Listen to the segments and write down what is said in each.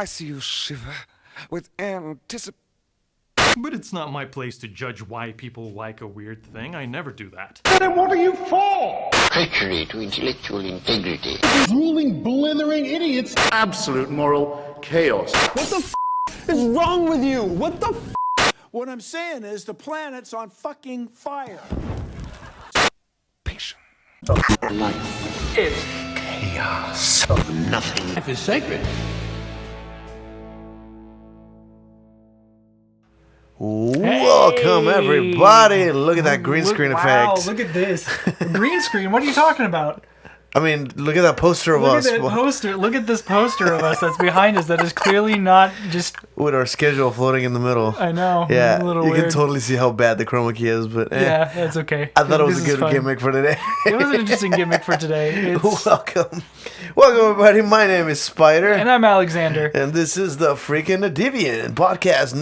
see you shiver with anticipation. But it's not my place to judge why people like a weird thing. I never do that. Then what are you for? Treachery to intellectual integrity. Drooling, blithering idiots. Absolute moral chaos. What the is wrong with you? What the What I'm saying is the planet's on fucking fire. Patient. Life is chaos of nothing. Life is sacred. Welcome, everybody. Look at that green screen effect. Wow, look at this. Green screen? What are you talking about? I mean, look at that poster of us. Look at this poster of us that's behind us that is clearly not just... With our schedule floating in the middle. I know. Yeah, a little you weird. can totally see how bad the chroma key is, but yeah, that's okay. I thought it was This a is good fun. gimmick for today. It was an interesting gimmick for today. Welcome, everybody. My name is Spider. And I'm Alexander. And this is the freaking Deviant podcast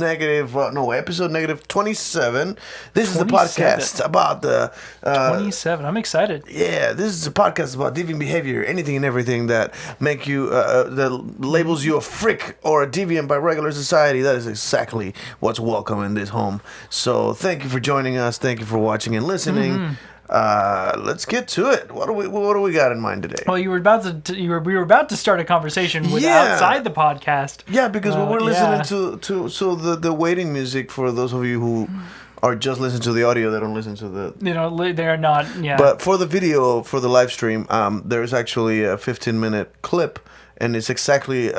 episode negative 27. This is the podcast about the... 27. I'm excited. Yeah, this is a podcast about deviant behavior, anything and everything that make you, that labels you a freak or a deviant by regular society. That is exactly what's welcome in this home. So thank you for joining us. Thank you for watching and listening. Let's get to it. What do we got in mind today? Well, we were about to start a conversation with outside the podcast. Yeah, because we're listening to the waiting music for those of you who are just listening to the audio. They don't listen to the... They're not, yeah. But for the video, for the live stream, there's actually a 15-minute clip, and it's exactly,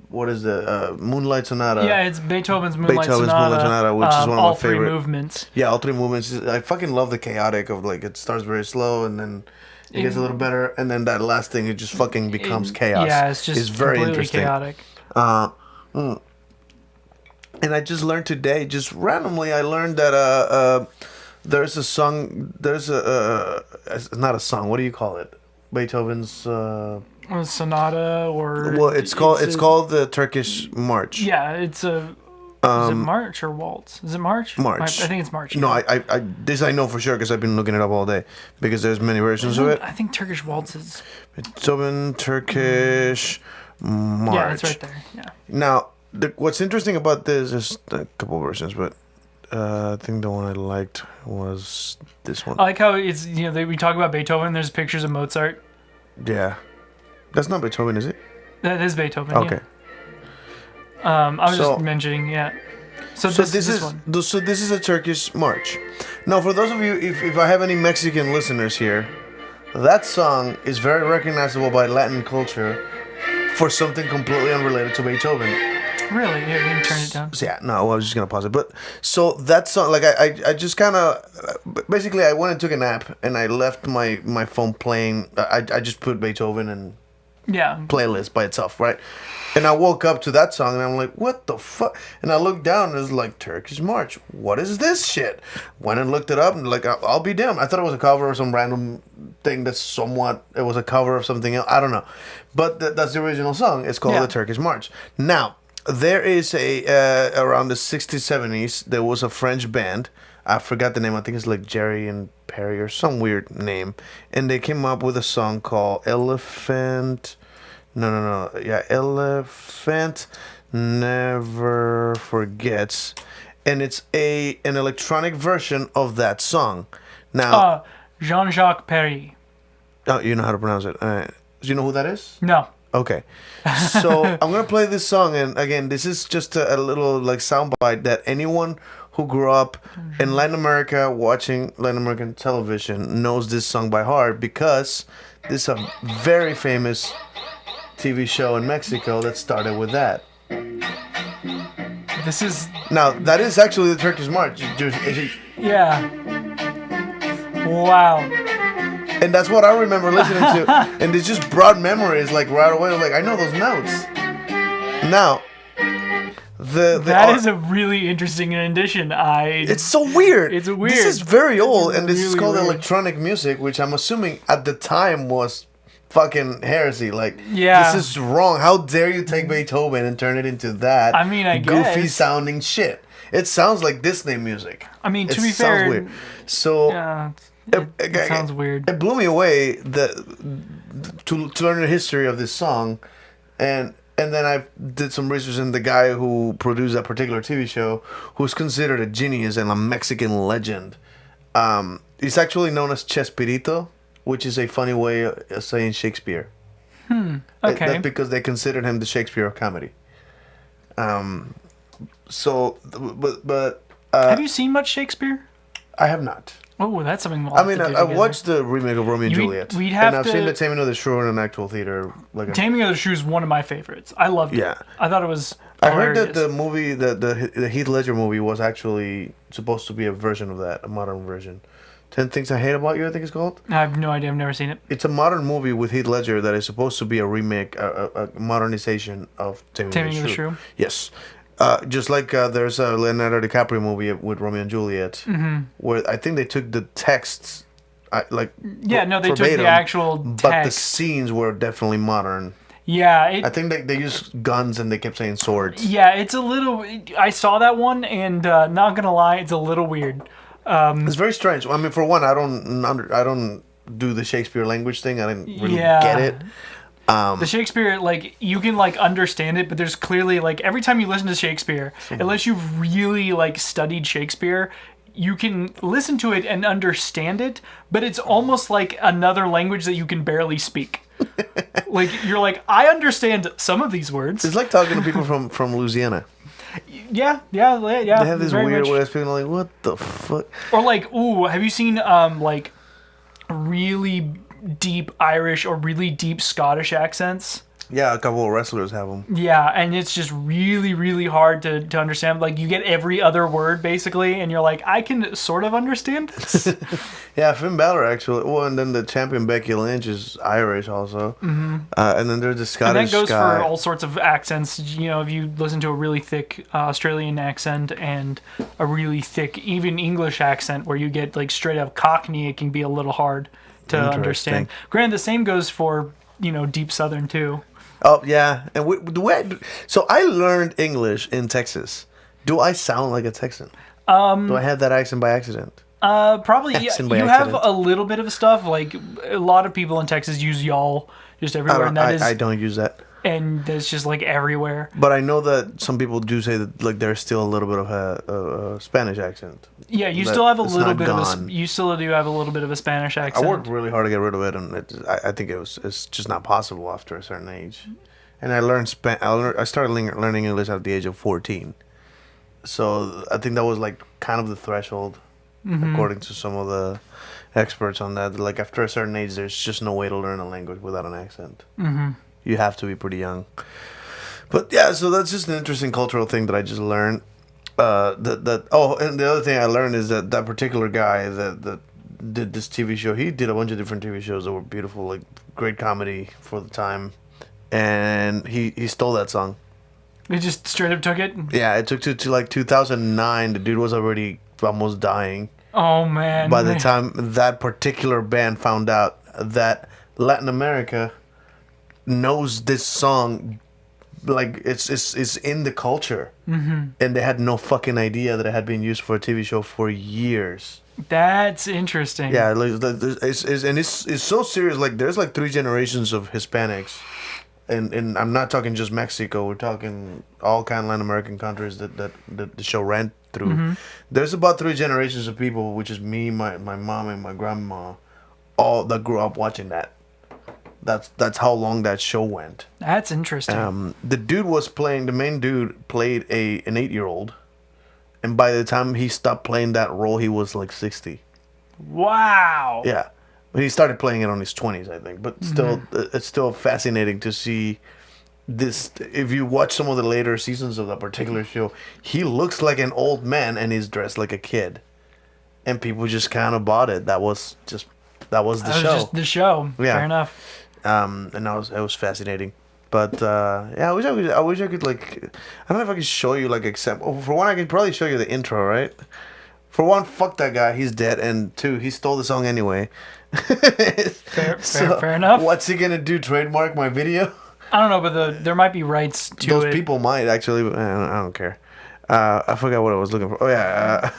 what is the Moonlight Sonata? Yeah, it's Beethoven's Moonlight Sonata, which is one of all my favorite. All three movements. Yeah, all three movements. I fucking love the chaotic of, like, it starts very slow, and then it gets a little better, and then that last thing, it just fucking becomes chaos. Yeah, it's just very completely interesting. Chaotic. And I just learned today, just randomly, I learned that there's a song, it's not a song, what do you call it? Beethoven's... sonata or... Well, it's called the Turkish March. Yeah, it's a... is it March or Waltz? Is it March? March. I think it's March. No, yeah. this I know for sure because I've been looking it up all day because there's many versions of it. I think Turkish Waltz is... Beethoven, Turkish March. Yeah, it's right there, yeah. Now, what's interesting about this is a couple versions, but I think the one I liked was this one. I like how it's, we talk about Beethoven, there's pictures of Mozart. Yeah. That's not Beethoven, is it? That is Beethoven, okay. Yeah. I was just mentioning, yeah. So this is a Turkish march. Now, for those of you, if I have any Mexican listeners here, that song is very recognizable by Latin culture for something completely unrelated to Beethoven. Really? Here, you can turn it down. Yeah, no, I was just going to pause it. But, so that song, like, I just kind of, basically, I went and took a nap, and I left my phone playing. I just put Beethoven and playlist by itself, right? And I woke up to that song, and I'm like, what the fuck? And I looked down, and it was like, Turkish March. What is this shit? Went and looked it up, and like, I'll be damned. I thought it was a cover of some random thing that's it was a cover of something else. I don't know. But that's the original song. It's called the Turkish March. Now, there is around the 60s, 70s, there was a French band. I forgot the name. I think it's like Jerry and Perry or some weird name. And they came up with a song called Elephant... No. Yeah, Elephant Never Forgets. And it's an electronic version of that song. Now... Jean-Jacques Perry. Oh, you know how to pronounce it. Do you know who that is? No. Okay. So I'm going to play this song. And again, this is just a little like soundbite that anyone who grew up in Latin America watching Latin American television knows this song by heart because this is a very famous TV show in Mexico that started with that. This is... Now, that is actually the Turkish March. Yeah. Wow. And that's what I remember listening to. And it's just brought memories, like, right away. Like, I know those notes. Now, that is a really interesting addition. It's so weird. It's weird. This is very old, and this really is called weird. electronic music, which I'm assuming at the time was fucking heresy. Like, this is wrong. How dare you take Beethoven and turn it into that? I mean, I goofy guess. sounding shit. It sounds like Disney music. I mean, to be fair, sounds weird. So yeah, it sounds weird. It blew me away to learn the history of this song, and And then I did some research, and the guy who produced that particular TV show, who's considered a genius and a Mexican legend, he's actually known as Chespirito, which is a funny way of saying Shakespeare. Okay. That's because they considered him the Shakespeare of comedy. Have you seen much Shakespeare? I have not. Oh, that's something. I mean, I watched the remake of Romeo and Juliet. We'd have and I've seen the Taming of the Shrew in an actual theater. Taming of the Shrew is one of my favorites. I loved it. Yeah. I thought it was I hilarious. heard that the movie, the Heath Ledger movie, was actually supposed to be a version of that, a modern version. 10 Things I Hate About You, I think it's called. I have no idea. I've never seen it. It's a modern movie with Heath Ledger that is supposed to be a remake, a modernization of Taming of the Shrew. Yes. Just like there's a Leonardo DiCaprio movie with Romeo and Juliet, where I think they took the texts, they took the actual text. But the scenes were definitely modern. Yeah. I think they used guns and they kept saying swords. Yeah, it's a little... I saw that one, and not gonna lie, it's a little weird. It's very strange. I mean, for one, I don't do the Shakespeare language thing. I didn't really get it. The Shakespeare, you can understand it, but there's clearly every time you listen to Shakespeare, unless you've really studied Shakespeare, you can listen to it and understand it, but it's almost like another language that you can barely speak. You're I understand some of these words. It's like talking to people from Louisiana. Yeah. They have this weird way of speaking. What the fuck? Or have you seen really deep Irish or really deep Scottish accents? Yeah, a couple of wrestlers have them. Yeah, and it's just really, really hard to understand. You get every other word, basically, and you're I can sort of understand this. Yeah, Finn Balor, actually. Well, and then the champion Becky Lynch is Irish, also. Mm-hmm. And then there's the Scottish And that goes guy. for all sorts of accents. If you listen to a really thick Australian accent and a really thick, even English accent, where you get, straight up Cockney, it can be a little hard to understand. Granted, the same goes for, deep Southern, too. Oh, yeah. And so I learned English in Texas. Do I sound like a Texan? Do I have that accent by accident? Probably. You have a little bit of stuff. A lot of people in Texas use y'all just everywhere. I don't use that. And it's just everywhere. But I know that some people do say that there's still a little bit of a Spanish accent. Yeah, you still have a little bit of you still do have a little bit of a Spanish accent. I worked really hard to get rid of it, and I think it's just not possible after a certain age. And I learned I started learning English at the age of 14. So I think that was kind of the threshold, according to some of the experts on that. After a certain age, there's just no way to learn a language without an accent. Mm-hmm. You have to be pretty young. But yeah, so that's just an interesting cultural thing that I just learned. And the other thing I learned is that particular guy that did this TV show, he did a bunch of different TV shows that were beautiful, great comedy for the time. And he stole that song. He just straight up took it? Yeah, it took to 2009. The dude was already almost dying. Oh, man. By the time that particular band found out that Latin America knows this song, it's in the culture. Mm-hmm. And they had no fucking idea that it had been used for a TV show for years. That's interesting. Yeah, it's so serious. There's 3 generations of Hispanics. And I'm not talking just Mexico. We're talking all kind of Latin American countries that the show ran through. Mm-hmm. There's about 3 generations of people, which is me, my mom, and my grandma, all that grew up watching that. That's how long that show went. That's interesting. The main dude played an 8-year-old, and by the time he stopped playing that role, he was 60. Wow. Yeah. He started playing it on his 20s, I think. But still, it's still fascinating to see this. If you watch some of the later seasons of that particular show, he looks like an old man and he's dressed like a kid. And people just kind of bought it. That was the show. Just the show. Yeah. Fair enough. And it was fascinating. But yeah, I wish I could I don't know if I could show you example. For one, I could probably show you the intro, right? For one, fuck that guy, he's dead, and 2, he stole the song anyway. Fair enough. What's he gonna do? Trademark my video? I don't know, but there might be rights to Those it. people might actually. I don't care. I forgot what I was looking for. Oh yeah.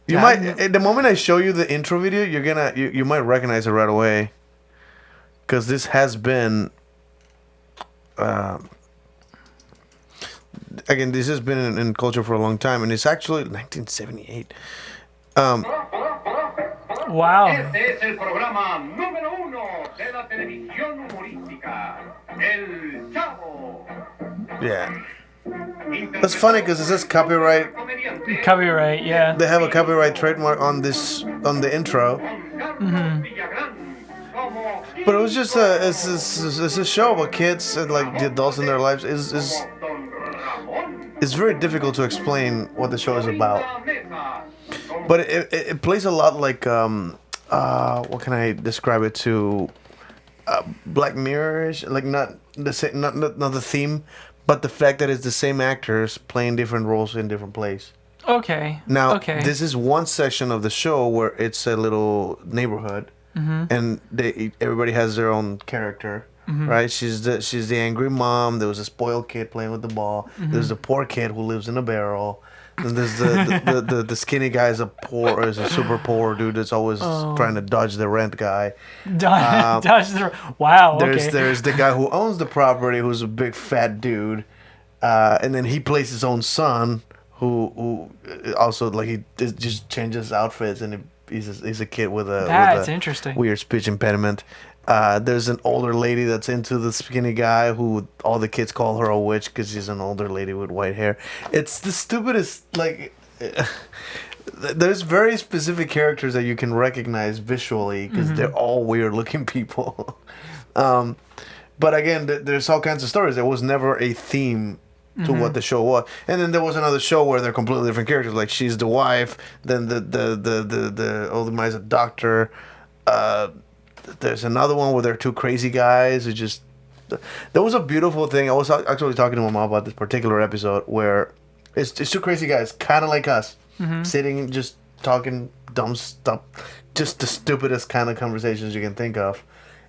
You might. The moment I show you the intro video, you might recognize it right away. Because this has been again, this has been in culture for a long time, and it's actually 1978. Wow. Este es el programa número 1 de la televisión humorística, El Chavo. Yeah. That's funny because it says copyright. Copyright, yeah. They have a copyright trademark on the intro. But it was just it's a show about kids and like the adults in their lives. It's very difficult to explain what the show is about. But it plays a lot like what can I describe it to? Black Mirror-ish, like not the same, not the theme, but the fact that it's the same actors playing different roles in different plays. Okay. Now, this is one section of the show where it's a little neighborhood, and everybody has their own character, right? She's the angry mom. There was a spoiled kid playing with the ball. There's a poor kid who lives in a barrel. And there's the skinny guy is a super poor dude that's always trying to dodge the rent guy. Dodge the wow. There's the guy who owns the property who's a big fat dude, and then he plays his own son who also like he just changes outfits and he's a kid with a interesting weird speech impediment. There's an older lady that's into the skinny guy who all the kids call her a witch because she's an older lady with white hair. It's the stupidest, like, there's very specific characters that you can recognize visually because they're all weird looking people. But again, there's all kinds of stories. There was never a theme to what the show was. And then there was another show where they're completely different characters. Like she's the wife, then the older guy's a doctor. There's another one where there are two crazy guys who just... There was a beautiful thing. I was actually talking to my mom about this particular episode where it's two crazy guys, kind of like us, sitting just talking dumb stuff, just the stupidest kind of conversations you can think of.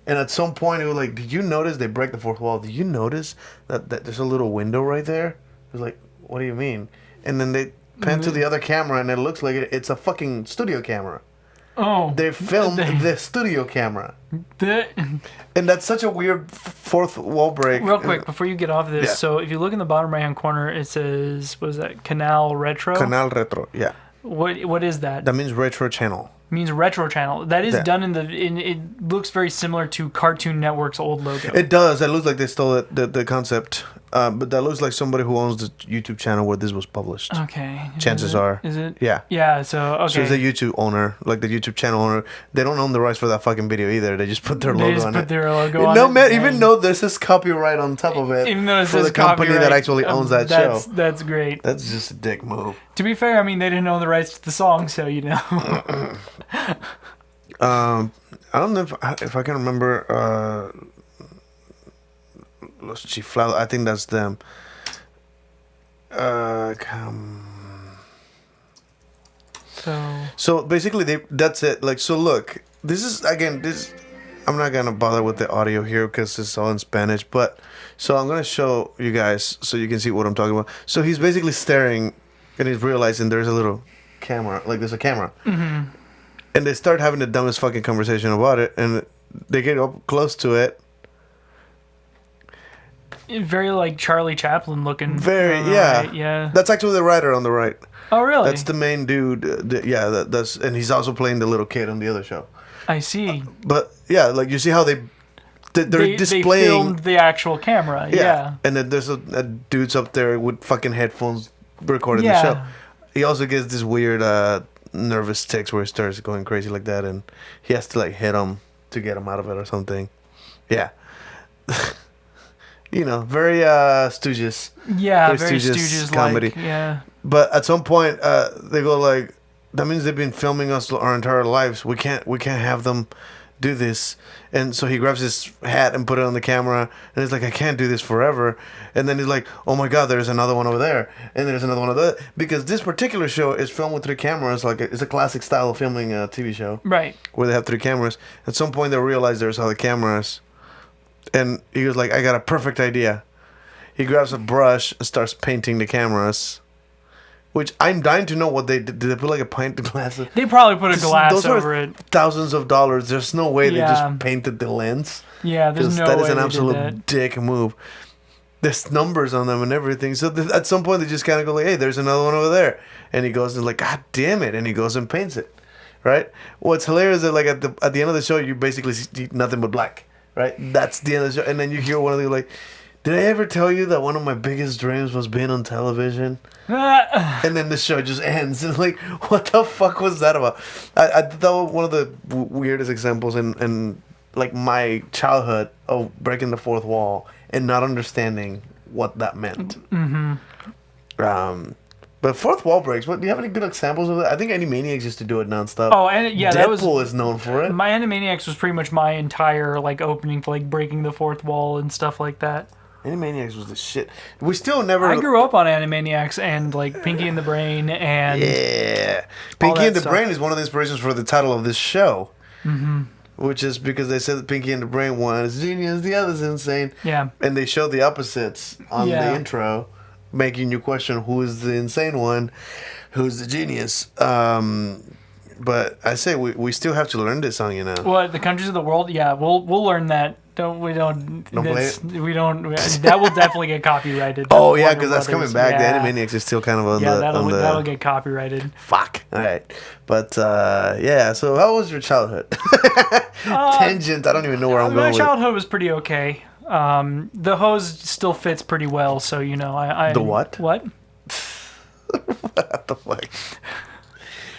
And at some point, it was like, did you notice they break the fourth wall? Did you notice that there's a little window right there? It was like, what do you mean? And then they pan to the other camera, and it looks like it's a fucking studio camera. Oh. They filmed the studio camera. And that's such a weird fourth wall break. Real quick, before you get off this, Yeah. so if you look in the bottom right-hand corner, it says, what is that, Canal Retro? Canal Retro, yeah. What is that? That means retro channel. Means retro channel. That is done it looks very similar to Cartoon Network's old logo. It does. It looks like they stole the concept. But that looks like somebody who owns the YouTube channel where this was published. Okay. Chances are. Is it? Yeah. Yeah, so, okay. So it's the YouTube owner, like the YouTube channel owner. They don't own the rights for that fucking video either. They just put their logo on it. They just put their logo on no, it. Man, even though this is copyright on top of it. Even though it for says the company copyright, that actually owns that show. That's great. That's just a dick move. To be fair, I mean, they didn't own the rights to the song, so, you know. I don't know if I can remember Los Chiflados. I think that's them. So basically that's it. Like, so look, this is again I'm not gonna bother with the audio here because it's all in Spanish, but so I'm gonna show you guys so you can see what I'm talking about. So he's basically staring and he's realizing there's a little camera, like there's a camera. And they start having the dumbest fucking conversation about it, and they get up close to it. Very like Charlie Chaplin looking. Very, right, yeah. That's actually the writer on the right. Oh, really? That's the main dude. That's and he's also playing the little kid on the other show. I see. But yeah, like you see how they're displaying. They filmed the actual camera. Yeah. And then there's a dude's up there with fucking headphones recording the show. He also gets this weird nervous tics where he starts going crazy like that, and he has to like hit him to get him out of it or something. Yeah. You know, very Stooges. Yeah, very Stooges comedy. Like, yeah. But at some point, they go like, "That means they've been filming us our entire lives. We can't have them do this." And so he grabs his hat and put it on the camera, and he's like, "I can't do this forever." And then he's like, "Oh my God, there's another one over there, and there's another one over there." Because this particular show is filmed with 3 cameras. Like it's a classic style of filming a TV show, right? Where they have 3 cameras. At some point, they realize there's other cameras. And he was like, I got a perfect idea. He grabs a brush and starts painting the cameras. Which I'm dying to know what they did. Did they put like a pint glass? They probably put a glass over it. Thousands of dollars. There's no way they just painted the lens. Yeah, there's no way that is an they absolute did that. dick move. there's numbers on them and everything. So at some point they just kind of go like, hey, there's another one over there, and he goes and like, God damn it, and he goes and paints it, right? What's hilarious is that like at the end of the show you basically see nothing but black, right? That's the end of the show, and then you hear one of them like, did I ever tell you that one of my biggest dreams was being on television? And then the show just ends, and like, what the fuck was that about? I thought one of the weirdest examples in like my childhood of breaking the fourth wall and not understanding what that meant. But fourth wall breaks. What do you have any good examples of that? I think Animaniacs used to do it nonstop. Oh, and yeah, Deadpool is known for it. My Animaniacs was pretty much my entire like opening for like breaking the fourth wall and stuff like that. Animaniacs was the shit. We still never. I grew up on Animaniacs and like Pinky and the Brain and Pinky and the Brain is one of the inspirations for the title of this show. Which is because they said that Pinky and the Brain, one is genius, the other's insane. Yeah. And they showed the opposites on the intro, making you question who is the insane one, who's the genius. But I say we still have to learn this song, you know. Well, the countries of the world, yeah, we'll learn that. Don't play it? That will definitely get copyrighted. Oh yeah, because that's coming back. Yeah. The Animaniacs is still kind of on that'll get copyrighted. Fuck. All right, but yeah. So how was your childhood? Tangent. I don't even know where I'm going. My childhood was pretty okay. The hose still fits pretty well, so you know I the what? What? What the fuck?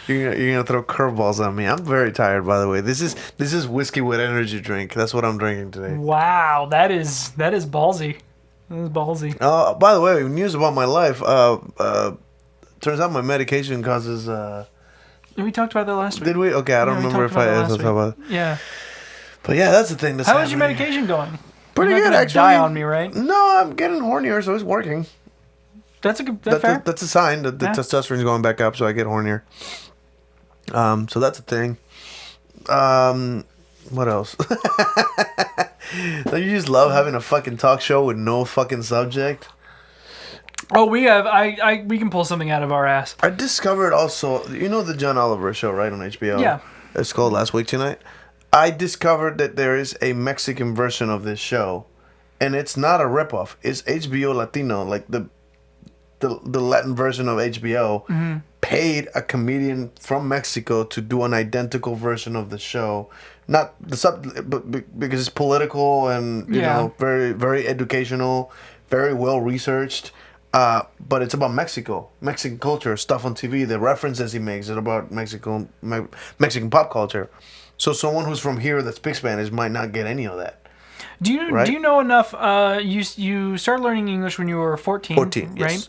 You're gonna throw curveballs on me. I'm very tired, by the way. This is whiskey with energy drink. That's what I'm drinking today. Wow, that is ballsy. That is ballsy. By the way, news about my life. Turns out my medication causes. We talked about that last week. Did we? Okay, I don't remember if I talked about it. Yeah. But yeah, that's the thing. How is your medication going? Pretty You're not good, gonna actually. Die on me, right? No, I'm getting hornier, so it's working. That's fair. That's a sign that the testosterone's going back up, so I get hornier. So that's a thing. What else? Don't you just love having a fucking talk show with no fucking subject? Oh, we have. We can pull something out of our ass. I discovered also, you know the John Oliver show, right, on HBO? Yeah. It's called Last Week Tonight. I discovered that there is a Mexican version of this show, and it's not a ripoff. It's HBO Latino, like the Latin version of HBO. Paid a comedian from Mexico to do an identical version of the show, not but because it's political and you know very very educational, very well researched. But it's about Mexican culture, stuff on TV, the references he makes are about Mexican pop culture. So someone who's from here that speaks Spanish might not get any of that. Do you know enough? You started learning English when you were 14. 14, yes. Right?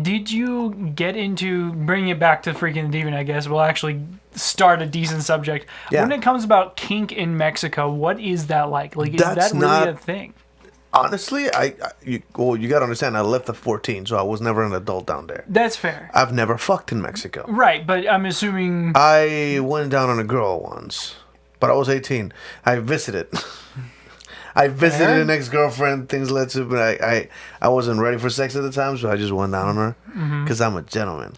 Did you get into bringing it back to freaking the Deviant? I guess we'll actually start a decent subject. Yeah. When it comes about kink in Mexico, what is that like? Like, is that really a thing? Honestly, you got to understand, I left at 14, so I was never an adult down there. That's fair. I've never fucked in Mexico. Right, but I'm assuming... I went down on a girl once, but I was 18. I visited. I visited an ex-girlfriend, things led to, but I wasn't ready for sex at the time, so I just went down on her, because I'm a gentleman.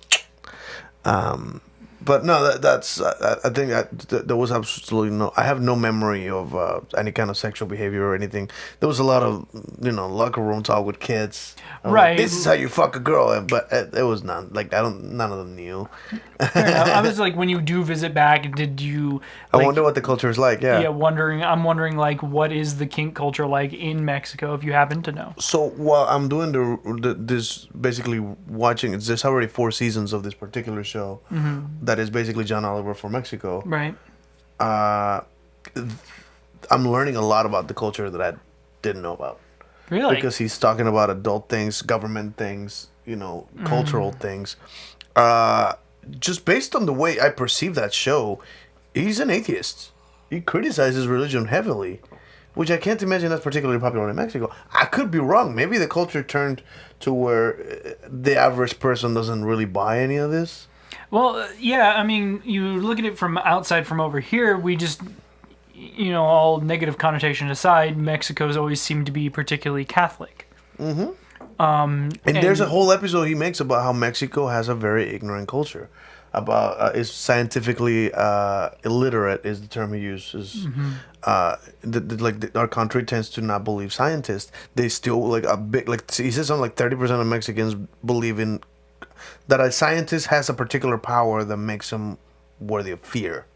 But no, that's I think there was absolutely I have no memory of any kind of sexual behavior or anything. There was a lot of locker room talk with kids. Right. Like, this is how you fuck a girl, but it was none. Like none of them knew. I was like, when you do visit back, did you? Like, I wonder what the culture is like. Yeah. Yeah, I'm wondering like what is the kink culture like in Mexico, if you happen to know. So while I'm doing this basically watching, there's already 4 seasons of this particular show. That is basically John Oliver for Mexico. Right. I'm learning a lot about the culture that I didn't know about. Really? Because he's talking about adult things, government things, cultural things. Just based on the way I perceive that show, he's an atheist. He criticizes religion heavily, which I can't imagine that's particularly popular in Mexico. I could be wrong. Maybe the culture turned to where the average person doesn't really buy any of this. Well, yeah, I mean, you look at it from outside from over here, we just, all negative connotation aside, Mexico's always seemed to be particularly Catholic. And there's a whole episode he makes about how Mexico has a very ignorant culture. About is scientifically illiterate is the term he uses. Our country tends to not believe scientists. They still he says something like 30% of Mexicans believe in that a scientist has a particular power that makes them worthy of fear.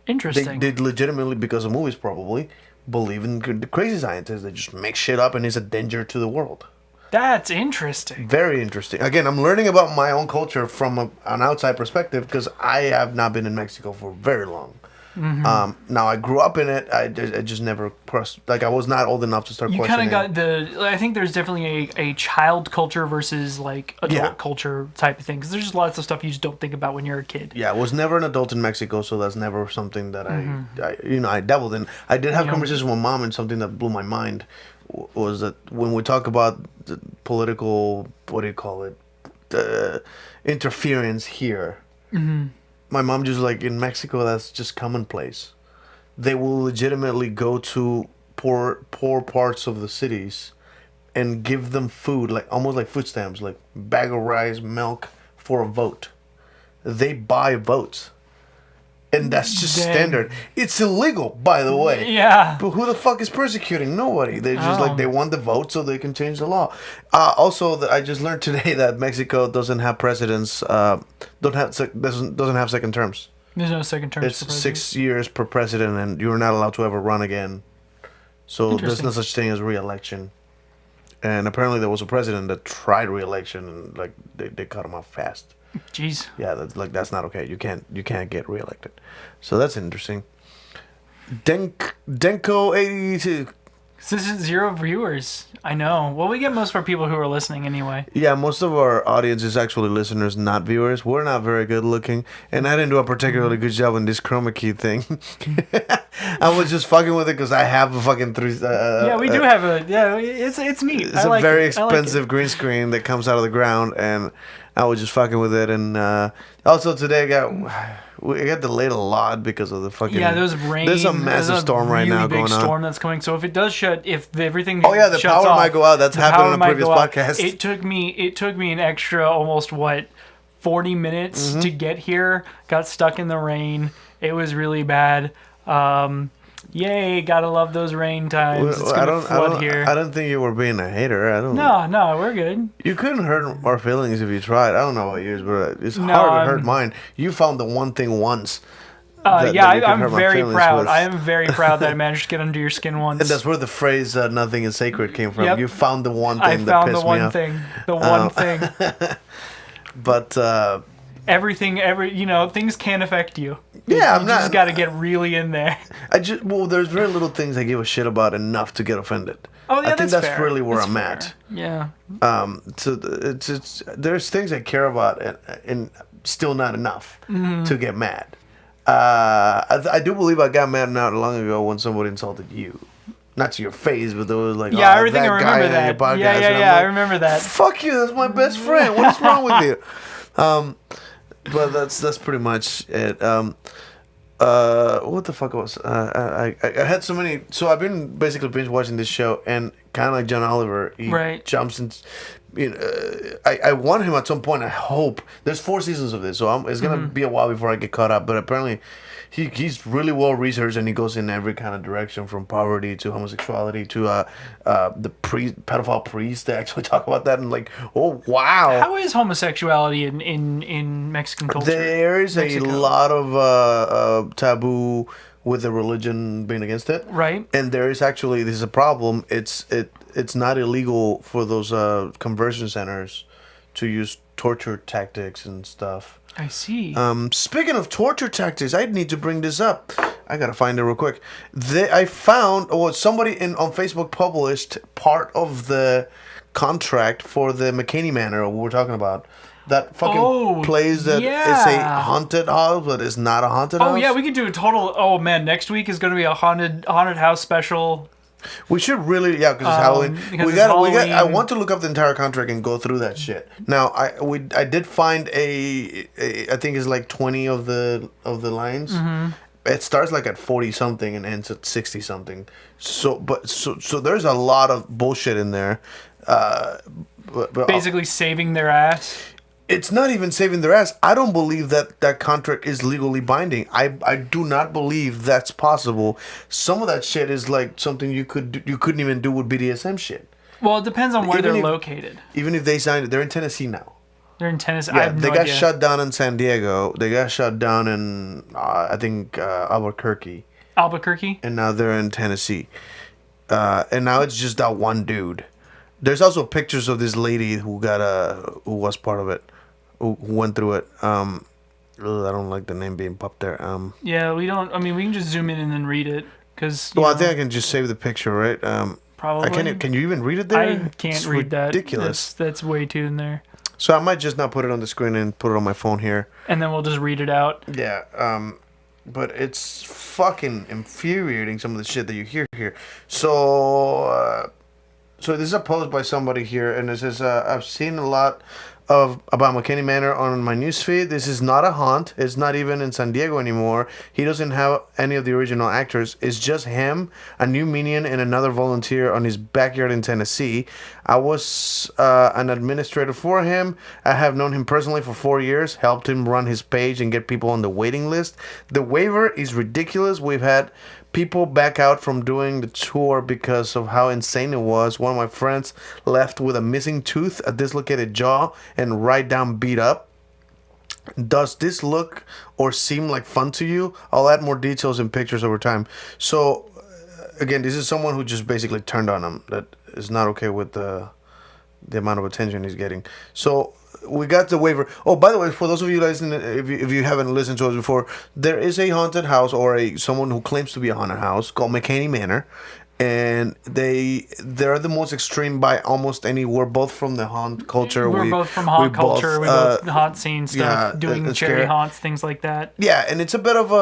Interesting. They legitimately, because of movies probably, believe in the crazy scientists that just make shit up and is a danger to the world. That's interesting. Very interesting. Again, I'm learning about my own culture from an outside perspective because I have not been in Mexico for very long. Now, I grew up in it. I just never crossed. Like, I was not old enough to start questioning. You kind of got I think there's definitely a child culture versus, like, adult culture type of thing. Because there's just lots of stuff you just don't think about when you're a kid. Yeah, I was never an adult in Mexico, so that's never something that I dabbled in. I did have conversations with Mom, and something that blew my mind was that when we talk about the political, what do you call it, interference here, my mom just like, in Mexico, that's just commonplace. They will legitimately go to poor parts of the cities and give them food, like almost like food stamps, like bag of rice, milk for a vote. They buy votes. And that's just standard. It's illegal, by the way. Yeah. But who the fuck is persecuting? Nobody. They're just like, they want the vote so they can change the law. Also, I just learned today that Mexico doesn't have presidents. Doesn't have second terms. There's no second terms. It's 6 years per president, and you're not allowed to ever run again. So there's no such thing as re-election. And apparently there was a president that tried re-election, and like they cut him off fast. Jeez. Yeah, that's not okay. You can't get reelected. So that's interesting. Denko 82. This is 0 viewers. I know. Well, we get most of our people who are listening anyway. Yeah, most of our audience is actually listeners, not viewers. We're not very good looking, and I didn't do a particularly good job in this chroma key thing. I was just fucking with it because I have a fucking we do have a. Yeah, it's neat. It's a very expensive green screen that comes out of the ground, and I was just fucking with it. And also today we got delayed a lot because of the fucking. Yeah, there's rain. There's a massive storm right now going on. Big storm that's coming. So if it does shut, if everything. Oh yeah, the shuts power off, might go out. That's happened in a previous podcast. It took me an extra almost 40 minutes to get here. Got stuck in the rain. It was really bad. Yay! Gotta love those rain times. It's gonna flood here. I don't think you were being a hater. I don't. No, we're good. You couldn't hurt our feelings if you tried. I don't know about yours, but it's hard to hurt mine. You found the one thing once. I'm very proud. I am very proud that I managed to get under your skin once. And that's where the phrase "nothing is sacred" came from. Yep. You found the one thing that pissed me off. The one thing. But things can affect you. Yeah, you just got to get really in there. There's very little things I give a shit about enough to get offended. Oh yeah, I think that's fair. really where that's I'm fair. at. Yeah. So there's things I care about and still not enough to get mad. I do believe I got mad not long ago when somebody insulted you. Not to your face, but there was like, everything. I guy remember that. Your podcast. Yeah, I remember that. Fuck you, that's my best friend. What's wrong with you? But that's pretty much it. What the fuck was I had so many. So I've been basically binge watching this show, and kind of like John Oliver, he jumps in. I want him at some point. I hope there's 4 seasons of this, so it's gonna be a while before I get caught up. But apparently, he's really well researched, and he goes in every kind of direction, from poverty to homosexuality to the pedophile priest. They actually talk about that, and like, oh wow. How is homosexuality in Mexican culture? There is a lot of taboo with the religion being against it, right? And there is actually, this is a problem. It's not illegal for those conversion centers to use torture tactics and stuff. I see. Speaking of torture tactics, I need to bring this up. I gotta find it real quick. I found, somebody on Facebook published part of the contract for the McKinney Manor we're talking about. That fucking place that is a haunted house, but it's not a haunted house. Oh yeah, we could do a total. Oh man, next week is gonna be a haunted house special. We should really, because it's Halloween. I want to look up the entire contract and go through that shit. Now, I did find I think it's like 20 of the lines, it starts like at 40 something and ends at 60 something. So there's a lot of bullshit in there. But basically saving their ass. It's not even saving their ass. I don't believe that contract is legally binding. I do not believe that's possible. Some of that shit is like something you couldn't even do with BDSM shit. Well, it depends on where they're located. Even if they signed it, they're in Tennessee now. They're in Tennessee. Yeah, they got shut down in San Diego. They got shut down in I think Albuquerque. Albuquerque. And now they're in Tennessee. And now it's just that one dude. There's also pictures of this lady who was part of it, who went through it. I don't like the name being popped there. Yeah, we don't. I mean, we can just zoom in and then read it, because. Well, I think I can just save the picture, right? Probably. Can you even read it there? I can't it's read that. Ridiculous. That's way too in there. So I might just not put it on the screen and put it on my phone here. And then we'll just read it out. Yeah. But it's fucking infuriating, some of the shit that you hear here. So this is a post by somebody here, and it says, I've seen a lot about McKinney Manor on my newsfeed. This is not a haunt. It's not even in San Diego anymore. He doesn't have any of the original actors. It's just him, a new minion, and another volunteer on his backyard in Tennessee. I was an administrator for him. I have known him personally for 4 years, helped him run his page and get people on the waiting list. The waiver is ridiculous. We've had people back out from doing the tour because of how insane it was. One of my friends left with a missing tooth, a dislocated jaw, and right down beat up. Does this look or seem like fun to you? I'll add more details and pictures over time. So, again, this is someone who just basically turned on him. That is not okay with the amount of attention he's getting. So, we got the waiver. Oh, by the way, for those of you listening, if you haven't listened to us before, there is a haunted house or someone who claims to be a haunted house called McKinney Manor, and they're the most extreme by almost any. We're both from the haunt culture. We're both from haunt culture. We both haunt scene stuff, doing charity haunts, things like that. Yeah, and it's a bit of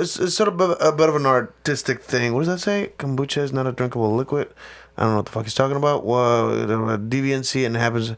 it's sort of a bit of an artistic thing. What does that say? Kombucha is not a drinkable liquid. I don't know what the fuck he's talking about. Deviancy and happens.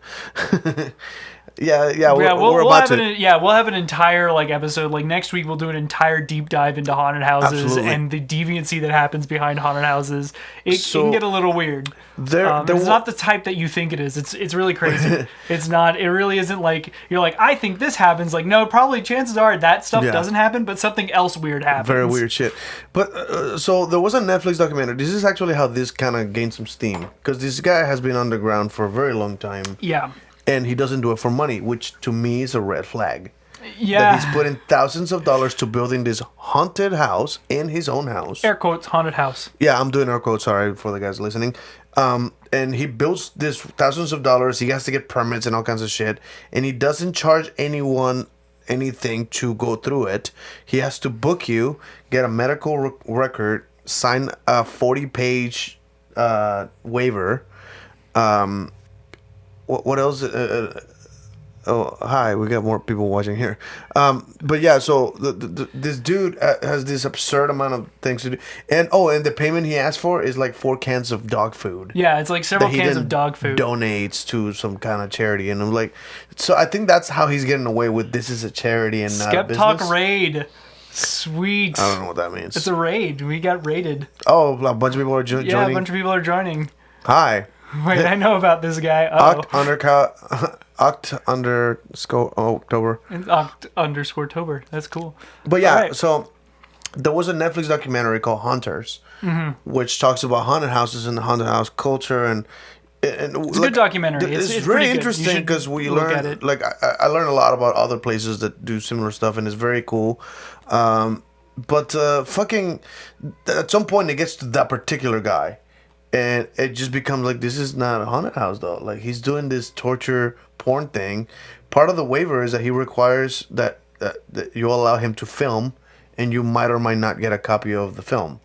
Yeah, we'll have an entire episode. Next week we'll do an entire deep dive into haunted houses. Absolutely. And the deviancy that happens behind haunted houses. It can get a little weird. It's not the type that you think it is. It's really crazy. It's not. It really isn't you're I think this happens. No, probably chances are that stuff doesn't happen, but something else weird happens. Very weird shit. But so there was a Netflix documentary. This is actually how this kind of gained some steam, because this guy has been underground for a very long time. Yeah. And he doesn't do it for money, which to me is a red flag. Yeah. That he's putting thousands of dollars to building this haunted house in his own house. Air quotes, haunted house. Yeah, I'm doing air quotes, sorry for the guys listening. And he builds this thousands of dollars. He has to get permits and all kinds of shit. And he doesn't charge anyone anything to go through it. He has to book you, get a medical record, sign a 40-page waiver. What else? Oh, hi. We got more people watching here. But yeah, so this dude has this absurd amount of things to do. And the payment he asked for is 4 cans of dog food. Yeah, it's several cans of dog food. Donates to some kind of charity. And I'm so I think that's how he's getting away with this is a charity and not a business. Talk raid. Sweet. I don't know what that means. It's a raid. We got raided. Oh, a bunch of people are joining? Yeah, a bunch of people are joining. Hi. Wait, I know about this guy. Oct underscore October. Oct underscore Tober. That's cool. But yeah, so there was a Netflix documentary called Haunters, which talks about haunted houses and the haunted house culture, and it's a good documentary. It's very interesting because we learn I learned a lot about other places that do similar stuff, and it's very cool. But fucking at some point it gets to that particular guy. And it just becomes this is not a haunted house, though. He's doing this torture porn thing. Part of the waiver is that he requires that you allow him to film, and you might or might not get a copy of the film.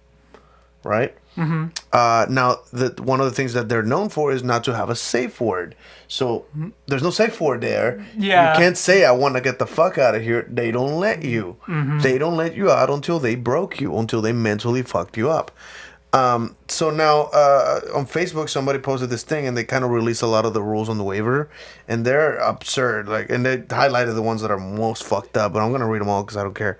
Right? Mm-hmm. Now, one of the things that they're known for is not to have a safe word. So, there's no safe word there. Yeah. You can't say, I want to get the fuck out of here. They don't let you. Mm-hmm. They don't let you out until they broke you, until they mentally fucked you up. So now on Facebook somebody posted this thing and they kind of released a lot of the rules on the waiver, and they're absurd. And they highlighted the ones that are most fucked up, but I'm gonna read them all because I don't care.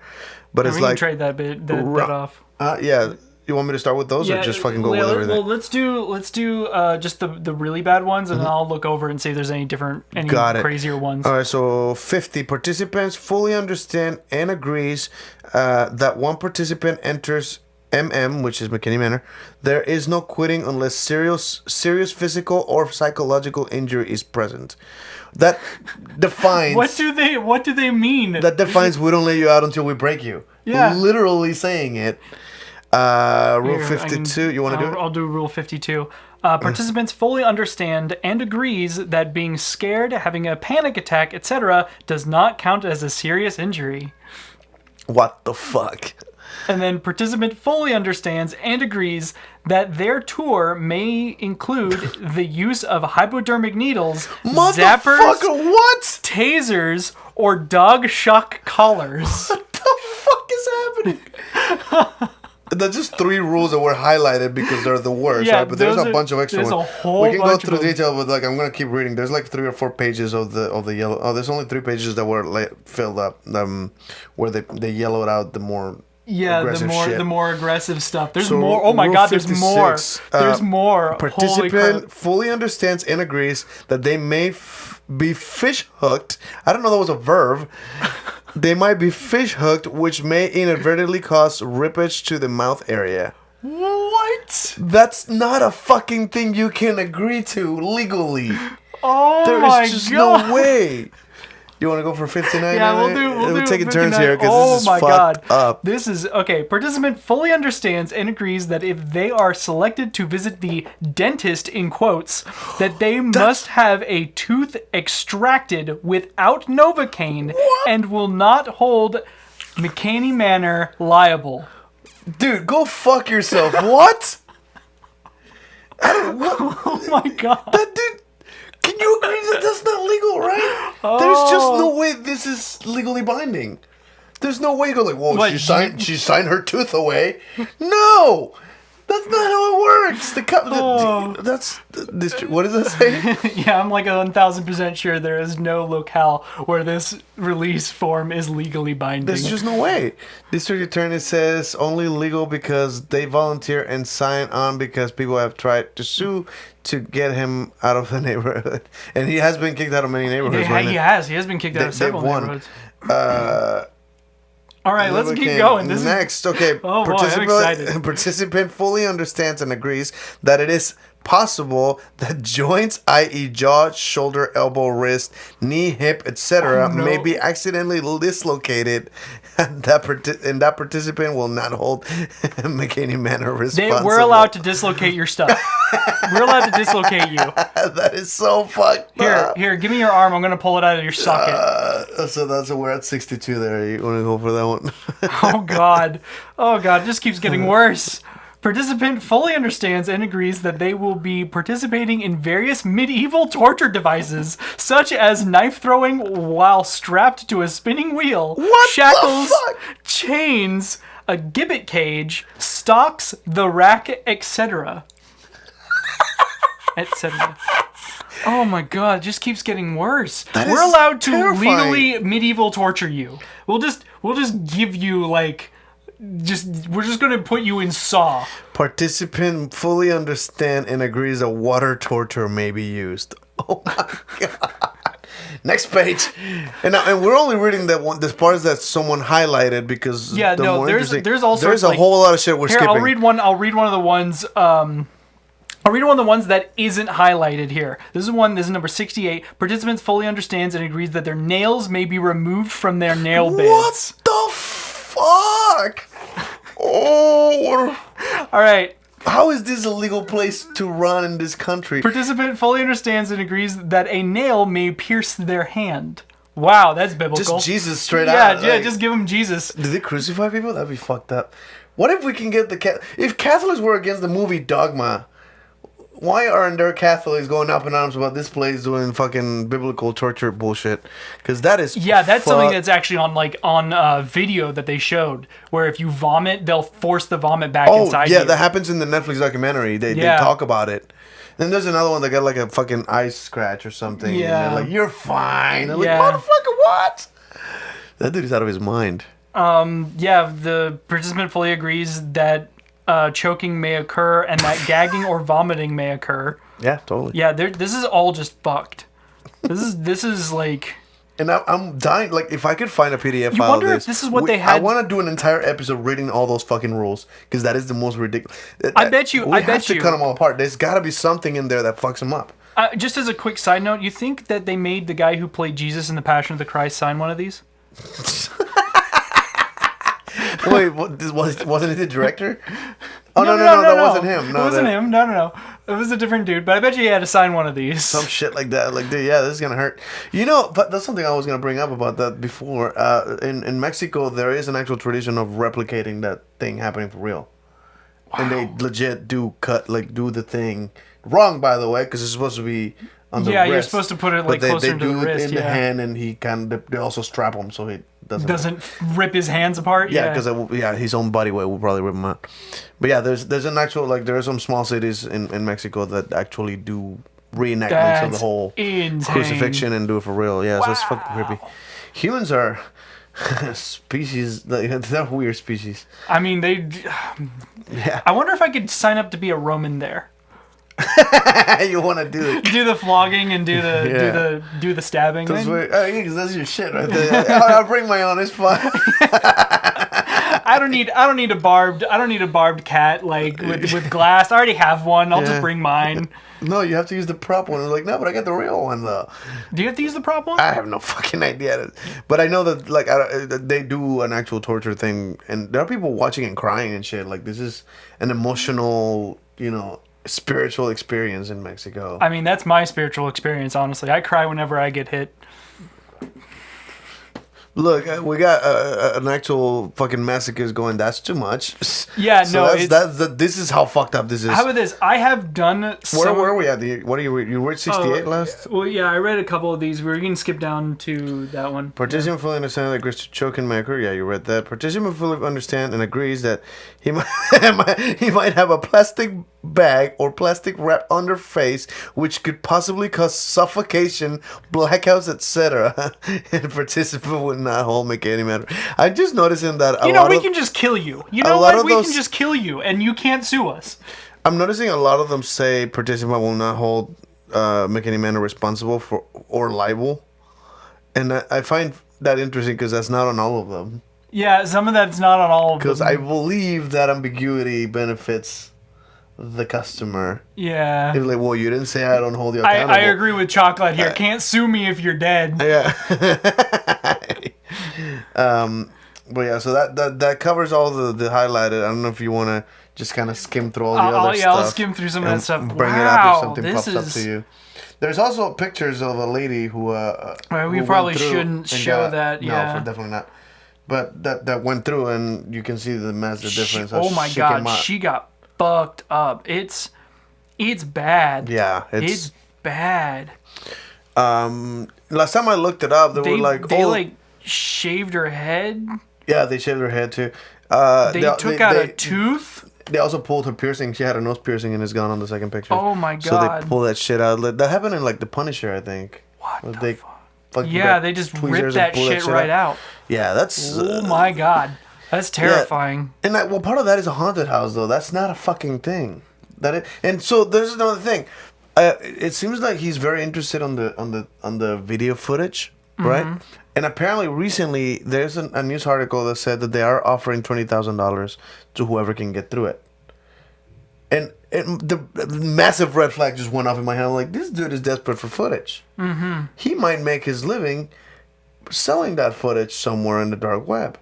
but it's we can like trade that bit off. Yeah. You want me to start with those or just fucking go with everything? Well, let's do just the really bad ones, and then I'll look over and see if there's any crazier ones. All right, so 50 participants fully understand and agrees that one participant enters MM, which is McKinney Manor. There is no quitting unless serious physical or psychological injury is present. That defines. What do they mean? That defines we don't let you out until we break you. Yeah. Literally saying it. Rule 52, you want to do it? I'll do Rule 52. Participants fully understand and agrees that being scared, having a panic attack, etc. does not count as a serious injury. What the fuck? And then participant fully understands and agrees that their tour may include the use of hypodermic needles, zappers, tasers, or dog shock collars. What the fuck is happening? That's just 3 rules that were highlighted because they're the worst, right? But there's a bunch of extra ones. We can go through detail, but like I'm gonna keep reading. There's like 3 or 4 pages of the yellow. Oh, there's only 3 pages that were filled up. Where they yellowed out the more. Yeah, the more aggressive stuff. There's more. Oh my God, there's more. There's more. Participant fully understands and agrees that they may be fish hooked. I don't know that was a verb. They might be fish hooked, which may inadvertently cause rippage to the mouth area. What? That's not a fucking thing you can agree to legally. Oh there my is just God. No way. You want to go for 59? Yeah, we'll do taking 59. turns here because this is fucked up. This is okay. Participant fully understands and agrees that if they are selected to visit the dentist, in quotes, that they must have a tooth extracted without Novocaine and will not hold McKinney Manor liable. Dude, go fuck yourself. What? Oh my God. That dude. Can you agree that that's not legal, right? There's just no way this is legally binding. There's no way you go like, whoa, she signed her tooth away. No! That's not how it works. What does that say? Yeah, I'm like 1,000% sure there is no locale where this release form is legally binding. There's just no way. District Attorney says only legal because they volunteer and sign on because people have tried to sue to get him out of the neighborhood. And he has been kicked out of many neighborhoods. He has been kicked out of several neighborhoods. All right, let's keep going. Next, okay. Oh boy, I'm excited. Participant fully understands and agrees that it is possible that joints, i.e. jaw, shoulder, elbow, wrist, knee, hip, etc., may be accidentally dislocated, and that participant will not hold McKinney Manor responsible. We're allowed to dislocate your stuff. We're allowed to dislocate you. That is so fucked up. Here, give me your arm. I'm going to pull it out of your socket. So we're at 62 there. You want to go for that one? Oh, God. It just keeps getting worse. Participant fully understands and agrees that they will be participating in various medieval torture devices, such as knife throwing while strapped to a spinning wheel, shackles, chains, a gibbet cage, stocks, the rack, etc. etc. Oh my God, it just keeps getting worse. We're allowed to legally medieval torture you. We'll just give you like we're just gonna put you in Saw. Participant fully understand and agrees that water torture may be used. Oh my God. Next page. And we're only reading this part that someone highlighted because there's a whole lot of shit we're skipping. I'll read one of the ones I'll read one of the ones that isn't highlighted here. This is number 68. Participants fully understands and agrees that their nails may be removed from their nail beds. What the fuck? Oh. All right. How is this a legal place to run in this country? Participant fully understands and agrees that a nail may pierce their hand. Wow, that's biblical. Just Jesus straight out. Yeah, just give them Jesus. Do they crucify people? That'd be fucked up. What if we can get if Catholics were against the movie Dogma, why aren't there Catholics going up in arms about this place doing fucking biblical torture bullshit? Because that is that's something that's actually on video that they showed, where if you vomit, they'll force the vomit back inside you. Yeah, that happens in the Netflix documentary. They talk about it. Then there's another one that got like a fucking ice scratch or something. Yeah. And they're like, you're fine. I'm like, motherfucker, what? That dude is out of his mind. Yeah, the participant fully agrees that choking may occur and that gagging or vomiting may occur. Yeah, totally. Yeah, this is all just fucked. This is like. And I'm dying. Like, if I could find a PDF You file wonder of if this is what they had. I want to do an entire episode reading all those fucking rules because that is the most ridiculous. I bet you. We have to cut them all apart. There's got to be something in there that fucks them up. Just as a quick side note, you think that they made the guy who played Jesus in The Passion of the Christ sign one of these? Wait, wasn't it the director? Oh, no, that wasn't him. No, it wasn't him. No. It was a different dude, but I bet you he had to sign one of these. Some shit like that. Like, dude, yeah, this is going to hurt. You know, but that's something I was going to bring up about that before. In Mexico, there is an actual tradition of replicating that thing happening for real. Wow. And they legit do the thing. Wrong, by the way, because it's supposed to be on the wrist. Yeah, you're supposed to put it closer to the wrist. They do it in the hand, and they also strap him so he doesn't rip his hands apart. Yeah, because his own body weight will probably rip him out. But yeah, there's an actual there are some small cities in Mexico that actually do reenactments of the whole crucifixion and do it for real. Yeah, so it's fucking creepy. Humans are species. They're weird species. I mean, yeah. I wonder if I could sign up to be a Roman there. You want to do it? Do the flogging and do the stabbing. Because that's your shit right there. I'll bring my own. It's fine. I don't need a barbed cat like with glass. I already have one. I'll just bring mine. No, you have to use the prop one. I'm like, no, but I got the real one though. Do you have to use the prop one? I have no fucking idea. But I know that they do an actual torture thing, and there are people watching and crying and shit. Like, this is an emotional, spiritual experience in Mexico. I mean, that's my spiritual experience, honestly. I cry whenever I get hit. Look, we got an actual fucking masochist going, that's too much. Yeah, so this is how fucked up this is. How about this? I have done Where were we at? What are you read 68 last? Well, yeah, I read a couple of these. We're going to skip down to that one. Participant fully understands that agrees to choking may occur. Yeah, you read that. Participant fully understands and agrees that he might have a plastic bag or plastic wrap under face, which could possibly cause suffocation, blackouts, etc. And participant would not hold make any matter. I'm just noticing that we can just kill you. You know what? We can just kill you, and you can't sue us. I'm noticing a lot of them say participant will not hold make any manner responsible for or liable, and I find that interesting because that's not on all of them. Yeah, some of that's not on all of them. Because I believe that ambiguity benefits the customer. Yeah. They're like, well, you didn't say I don't hold you accountable. I agree with Chocolate here. Can't sue me if you're dead. Yeah. But yeah, so that covers all the highlighted. I don't know if you want to just kind of skim through all the other stuff. I'll skim through some of that stuff. Bring it up if something pops up to you. There's also pictures of a lady who we probably shouldn't show that. Yeah, no, definitely not. But that went through, and you can see the massive difference. Oh my god, she got fucked up. It's bad. Yeah, it's bad. Last time I looked it up, they shaved her head. Yeah, they shaved her head too. They took out a tooth. They also pulled her piercing. She had a nose piercing and it's gone on the second picture. Oh my god! So they pulled that shit out. That happened in The Punisher, I think. What the fuck? Yeah, they just ripped that shit right out. Yeah, that's. Oh my god, that's terrifying. Yeah. And part of that is a haunted house, though. That's not a fucking thing. And so there's another thing. It seems like he's very interested on the video footage, right? Mm-hmm. And apparently, recently there's a news article that said that they are offering $20,000 to whoever can get through it. And the massive red flag just went off in my head. I'm like, this dude is desperate for footage. Mm-hmm. He might make his living selling that footage somewhere in the dark web.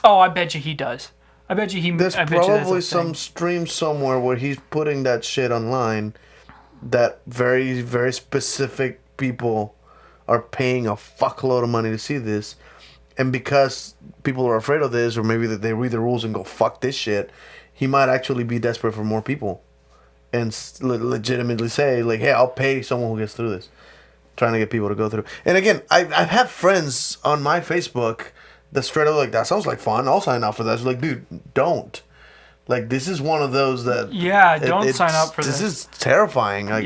Oh, I bet you he does. I bet you he. There's probably some stream somewhere where he's putting that shit online. That very, very specific people are paying a fuckload of money to see this, and because people are afraid of this, or maybe that they read the rules and go fuck this shit, he might actually be desperate for more people, and legitimately say like, "Hey, I'll pay someone who gets through this," trying to get people to go through. And again, I've had friends on my Facebook that straight up like, that sounds like fun. I'll sign up for that. It's like, dude, don't. Like, this is one of those that don't sign up for this. This is terrifying. Like,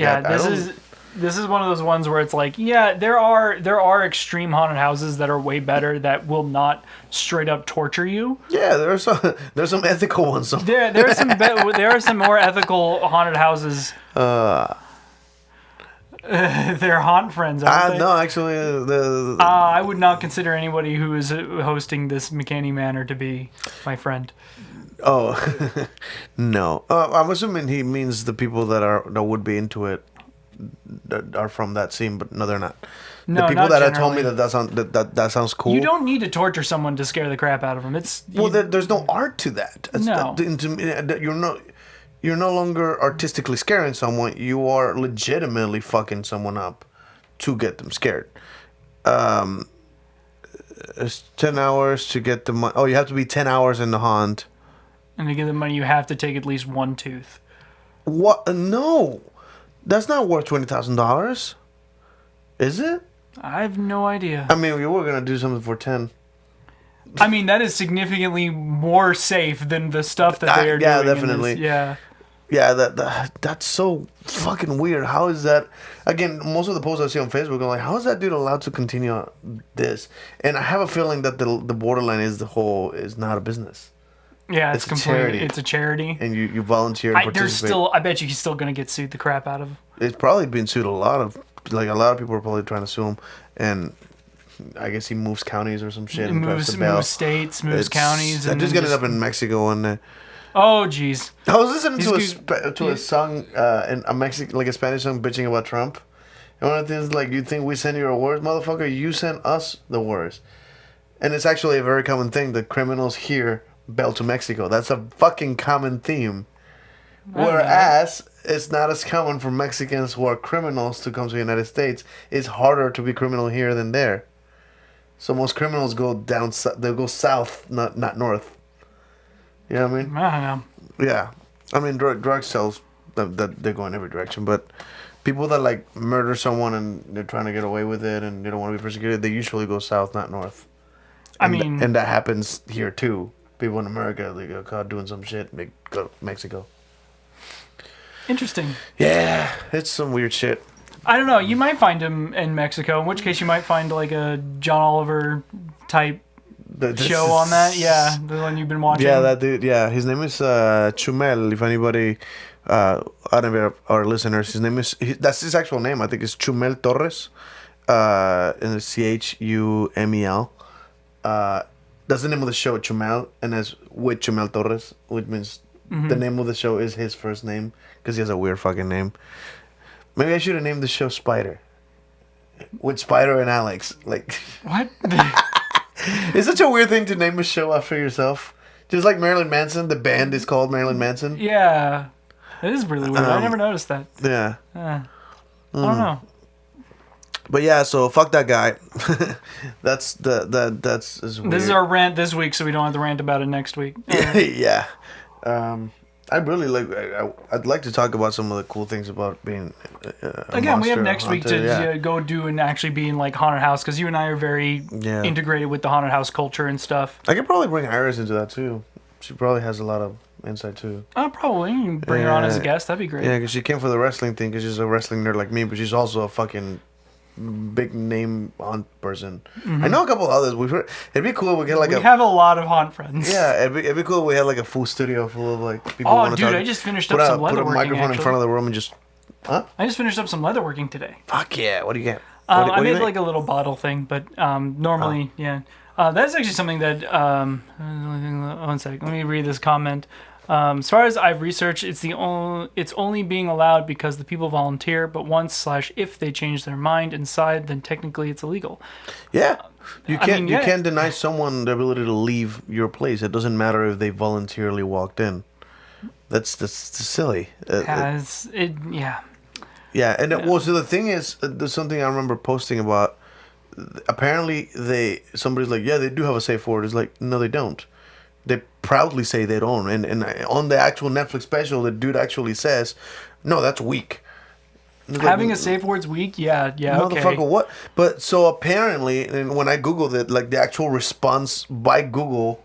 This is one of those ones where it's like, yeah, there are extreme haunted houses that are way better that will not straight up torture you. Yeah, there's some ethical ones. There are some more ethical haunted houses. They're haunt friends, aren't they? No, actually, I would not consider anybody who is hosting this McKinney Manor to be my friend. Oh, no. I'm assuming he means the people that would be into it that are from that scene, but no, they're not. No, the people not that generally. have told me that sounds cool. You don't need to torture someone to scare the crap out of them. There's no art to that. No. You're no longer artistically scaring someone. You are legitimately fucking someone up to get them scared. It's 10 hours to get the money. Oh, you have to be 10 hours in the haunt. And to get the money, you have to take at least one tooth. What? No. That's not worth $20,000. Is it? I have no idea. I mean, we were going to do something for 10. I mean, that is significantly more safe than the stuff that they are doing. Yeah, definitely. Yeah. Yeah, that's so fucking weird. How is that? Again, most of the posts I see on Facebook are like, how is that dude allowed to continue this? And I have a feeling that the borderline is not a business. Yeah, it's completely charity. It's a charity. And you volunteer and participate. I bet you he's still gonna get sued the crap out of. It's probably been sued a lot of people are probably trying to sue him, and I guess he moves counties or some shit. Moves states, moves counties. I just ended up in Mexico one day. Oh jeez. I was listening to a song, a Spanish song bitching about Trump. And one of the things like, you think we send you a word, motherfucker? You send us the words. And it's actually a very common thing that criminals here bail to Mexico. That's a fucking common theme. Whereas it's not as common for Mexicans who are criminals to come to the United States. It's harder to be criminal here than there. So most criminals go down. They go south, not north. You know what I mean? I don't know. Yeah, I mean drug sales that they go in every direction, but people that like murder someone and they're trying to get away with it and they don't want to be persecuted, they usually go south, not north. And that happens here too. People in America, they get caught doing some shit and they go to Mexico. Interesting. Yeah, it's some weird shit. I don't know. You might find him in Mexico, in which case you might find like a John Oliver type show on that. Yeah, the one you've been watching. Yeah, that dude. Yeah, his name is Chumel. If anybody, out of our listeners, that's his actual name. I think it's Chumel Torres. And it's Chumel. That's the name of the show, Chumel, and it's with Chumel Torres, which means the name of the show is his first name because he has a weird fucking name. Maybe I should have named the show Spider. With Spider and Alex. Like, what? It's such a weird thing to name a show after yourself. Just like Marilyn Manson, the band is called Marilyn Manson. Yeah. It is really weird. I never noticed that. Yeah. I don't know. But yeah, so fuck that guy. that's weird. This is our rant this week, so we don't have to rant about it next week. Yeah. I really I'd like to talk about some of the cool things about being again, we have next week to go do and actually be in like haunted house, because you and I are very integrated with the haunted house culture and stuff. I could probably bring Iris into that too. She probably has a lot of insight too. Probably. You can bring her on as a guest. That'd be great. Yeah, because she came for the wrestling thing because she's a wrestling nerd like me, but she's also a fucking big name haunt person. I know a couple others. It'd be cool if we get like we have a lot of haunt friends. Yeah, it'd be cool if we had like a full studio full of like people. Oh, dude, I just finished up some leatherworking. Put a microphone in front of the room and just. Huh? I just finished up some leatherworking today. Fuck yeah! What do you get? I made like a little bottle thing, but normally, yeah. That's actually something that. One sec. Let me read this comment. As far as I've researched, it's only being allowed because the people volunteer, but once/if they change their mind inside, then technically it's illegal. Yeah. You can't deny someone the ability to leave your place. It doesn't matter if they voluntarily walked in. That's silly. Yeah. Yeah, and so the thing is, there's something I remember posting about. Apparently, somebody's like, yeah, they do have a safe word. It's like, no, they don't. They proudly say they don't, and on the actual Netflix special, the dude actually says, "No, that's weak." Having a safe word's weak, yeah, motherfucker, okay. what? But so apparently, and when I googled it, like the actual response by Google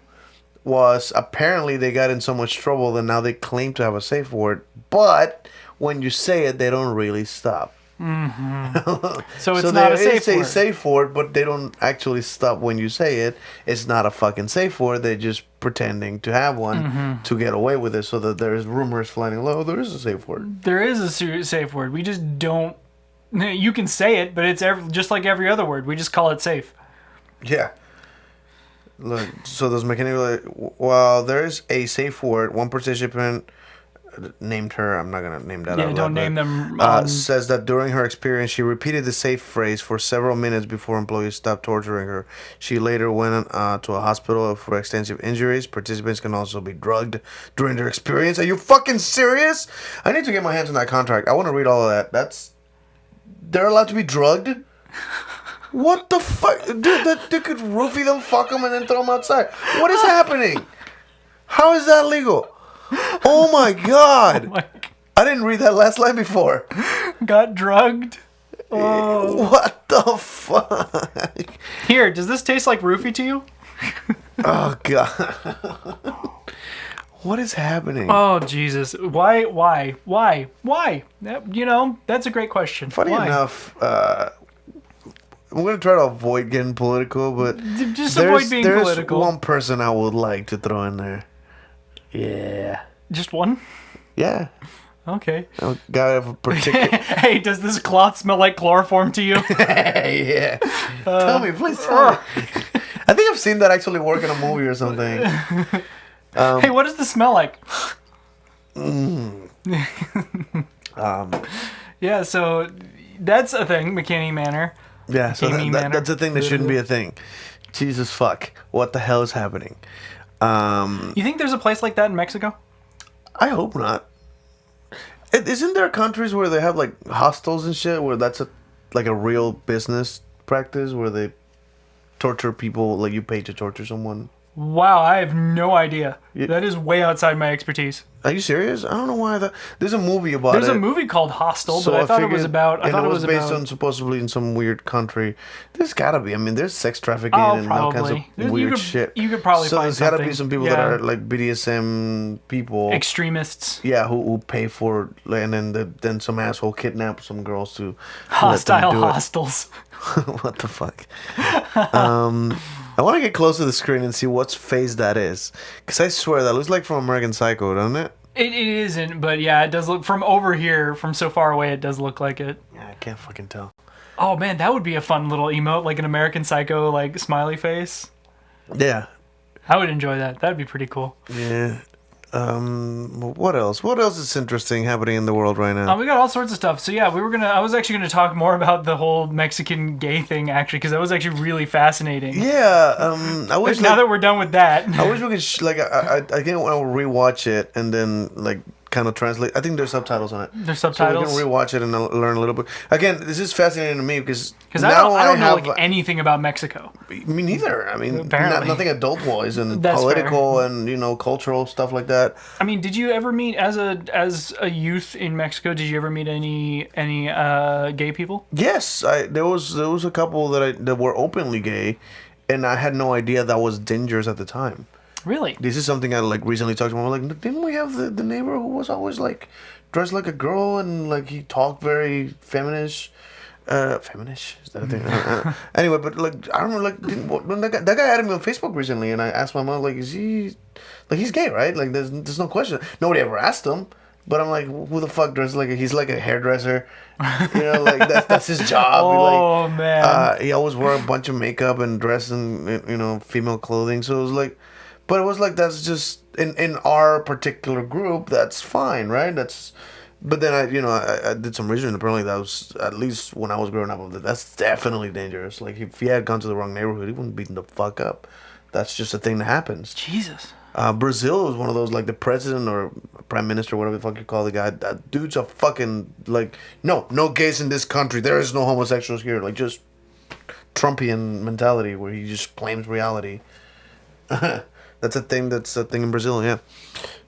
was apparently they got in so much trouble that now they claim to have a safe word, but when you say it, they don't really stop. So it's not a safe word. They say safe word, but they don't actually stop when you say it. It's not a fucking safe word. They're just pretending to have one to get away with it, so that there's rumors flying low. There is a safe word. There is a safe word. We just don't. You can say it, but it's just like every other word. We just call it safe. Yeah. Look, so those mechanics, well, there is a safe word. One participant named her. I'm not gonna name that. Yeah, out don't loud, name them. Says that during her experience, she repeated the safe phrase for several minutes before employees stopped torturing her. She later went to a hospital for extensive injuries. Participants can also be drugged during their experience. Are you fucking serious? I need to get my hands on that contract. I want to read all of that. They're allowed to be drugged. What the fuck? Dude, they could roofie them, fuck them, and then throw them outside. What is happening? How is that legal? Oh my god. I didn't read that last line before. Got drugged? Oh. What the fuck? Here, does this taste like roofie to you? Oh god. What is happening? Oh Jesus. Why? That's a great question. Funny enough, I'm going to try to avoid getting political, but just avoid being political. There's one person I would like to throw in there. Yeah. Just one? Yeah. Okay. I gotta have a particular... Hey, does this cloth smell like chloroform to you? Yeah. Tell me, please tell me. I think I've seen that actually work in a movie or something. Hey, what does this smell like? Yeah, so that's a thing, McKinney Manor. Yeah, so that's a thing that shouldn't be a thing. Jesus fuck. What the hell is happening? You think there's a place like that in Mexico? I hope not. Isn't there countries where they have like hostels and shit where that's like a real business practice where they torture people, like you pay to torture someone? Wow, I have no idea. That is way outside my expertise. Are you serious? I don't know why that. There's a movie about it. There's a movie called Hostel, but I thought it was about. It was based on supposedly in some weird country. There's gotta be. I mean, there's sex trafficking and all kinds of weird shit. You could probably find something. So there's gotta be some people that are like BDSM people, extremists. Yeah, who pay for, and then some asshole kidnaps some girls to hostile hostels. What the fuck? I want to get close to the screen and see what face that is. Because I swear, that looks like from American Psycho, doesn't it? It isn't, but yeah, it does look... From over here, from so far away, it does look like it. Yeah, I can't fucking tell. Oh, man, that would be a fun little emote, like an American Psycho, like, smiley face. Yeah. I would enjoy that. That'd be pretty cool. Yeah. What else? What else is interesting happening in the world right now? We got all sorts of stuff. So yeah, I was actually gonna talk more about the whole Mexican gay thing actually, because that was actually really fascinating. Yeah. I wish now that we're done with that. I wish we could I can't want to rewatch it and then like kind of translate. I think there's subtitles on it. There's subtitles. So we can rewatch it and learn a little bit. Again, this is fascinating to me because I don't know like anything about Mexico. Me neither. I mean, nothing adult-wise and That's political fair. And cultural stuff like that. I mean, did you ever meet as a youth in Mexico? Did you ever meet any gay people? Yes, there was a couple that were openly gay, and I had no idea that was dangerous at the time. Really? This is something I like recently talked to my mom. Like, didn't we have the neighbor who was always like dressed like a girl and like he talked very feminist? Feminist? Is that a thing? Anyway, but like I don't know, like that guy added me on Facebook recently, and I asked my mom like, is he like he's gay, right? Like there's no question. Nobody ever asked him. But I'm like, who the fuck dresses like he's like a hairdresser? Like that's his job. Oh man. He always wore a bunch of makeup and dress in female clothing. So it was like, but it was like that's just in our particular group. That's fine, right? But then I did some research. And apparently that was, at least when I was growing up, that's definitely dangerous. Like if he had gone to the wrong neighborhood, he wouldn't beaten the fuck up. That's just a thing that happens. Jesus. Brazil is one of those, like the president or prime minister, whatever the fuck you call the guy. That dude's a fucking like no gays in this country. There is no homosexuals here. Like just Trumpian mentality where he just claims reality. That's a thing in Brazil, yeah.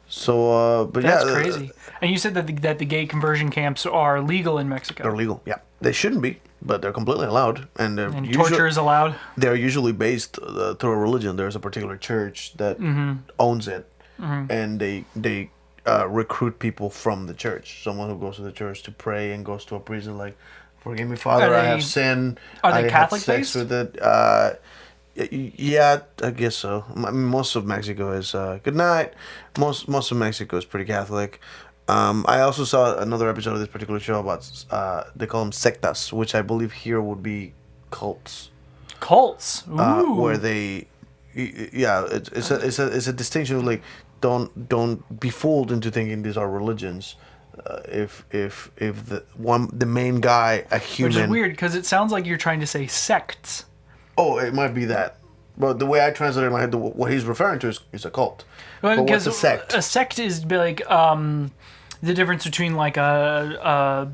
So, but that's yeah, crazy. And you said that the gay conversion camps are legal in Mexico. They're legal, yeah. They shouldn't be, but they're completely allowed, and torture is allowed. They're usually based through a religion. There's a particular church that owns it, and they recruit people from the church. Someone who goes to the church to pray and goes to a priest and like, forgive me, Father, I have sinned. Are they I Catholic had sex based? with it. Yeah, I guess so. I mean, most of Mexico is good night. Most of Mexico is pretty Catholic. I also saw another episode of this particular show about they call them sectas, which I believe here would be cults. Cults, ooh. Where they, yeah, it's a distinction. Like, don't be fooled into thinking these are religions. If the main guy, a human, which is weird because it sounds like you're trying to say sects. Oh, it might be that. But the way I translate it in my head, what he's referring to is a cult. Well, but what's a sect? A sect is like the difference between like a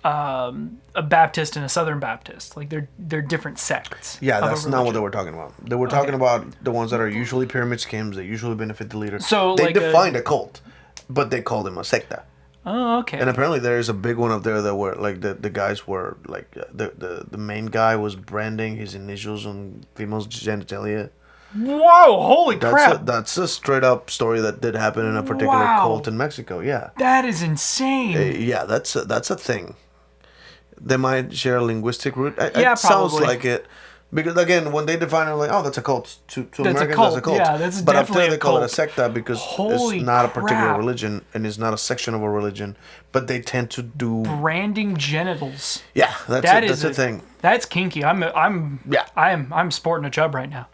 Baptist and a Southern Baptist. Like they're different sects. Yeah, that's not what they were talking about. They were talking about the ones that are usually pyramid schemes. They usually benefit the leader. So they like defined a cult, but they called him a secta. Oh, okay. And apparently there is a big one up there that were like the guys were like the main guy was branding his initials on females' genitalia. Whoa! Holy crap! That's a straight up story that did happen in a particular cult in Mexico. Yeah. That is insane. Yeah, that's a thing. They might share a linguistic root. Yeah, it sounds probably. like it. Because again, when they define it, like, oh, that's a cult. To Americans, that's a cult. Yeah, that's but definitely up there they call cult. it a secta because it's not a particular religion and it's not a section of a religion. But they tend to do branding genitals. Yeah, that's a thing. That's kinky. I'm sporting a chub right now.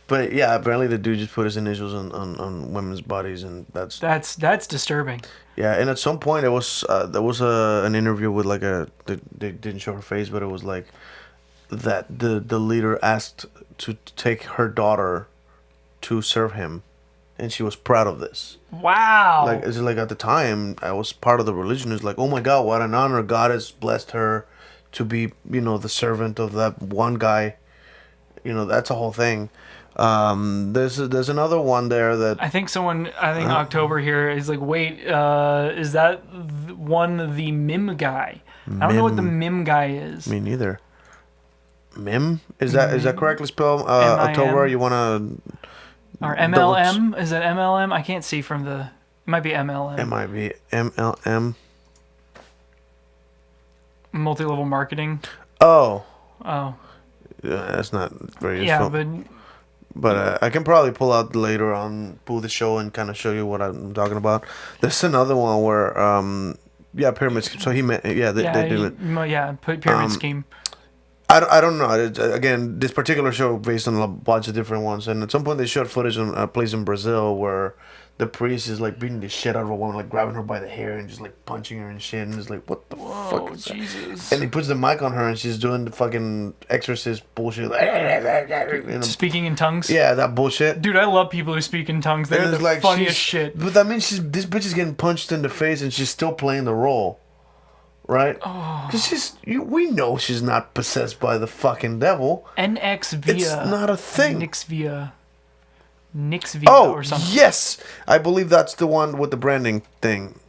But yeah, apparently the dude just put his initials on women's bodies, and that's disturbing. Yeah, and at some point there was an interview with like they didn't show her face, but it was like that the leader asked to take her daughter to serve him, and she was proud of this. Wow. Like it's like at the time I was part of the religion. It's like, oh my God, what an honor! God has blessed her to be, the servant of that one guy. That's a whole thing. There's another one there that I think October here is like, wait, is that the Mim guy? I don't know what the Mim guy is. Me neither. Mim? Is that correctly spelled? October, you wanna or MLM? Is that MLM? I can't see from the. It might be MLM. It might be MLM. Multi-level marketing. Oh. Yeah, that's not very useful. Yeah, but I can probably pull the show and kind of show you what I'm talking about. There's another one where pyramid scheme. So he meant they do it. Yeah, pyramid scheme. I don't know. Again, this particular show based on a bunch of different ones, and at some point they showed footage in a place in Brazil where the priest is like beating the shit out of a woman, like grabbing her by the hair and just like punching her and shit, and it's like, what the fuck is Jesus. that? And he puts the mic on her and she's doing the fucking exorcist bullshit. Speaking in tongues? Yeah, that bullshit. Dude, I love people who speak in tongues. They're the funniest shit. But that means this bitch is getting punched in the face and she's still playing the role. Right? Because we know she's not possessed by the fucking devil. NX via. It's not a thing. Nix via or something. Yes! I believe that's the one with the branding thing.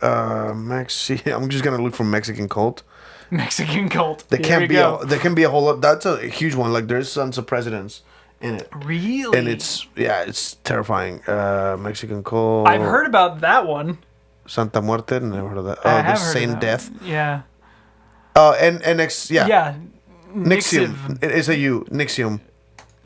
I'm just going to look for Mexican cult. Mexican cult. There can be a whole lot. That's a huge one. Like, there's Sons of Presidents in it. Really? And it's terrifying. Mexican cult. I've heard about that one. Santa Muerte, never heard of that. The Saint Death. Yeah. And yeah. Yeah. Nixium. It is a U. Nixium.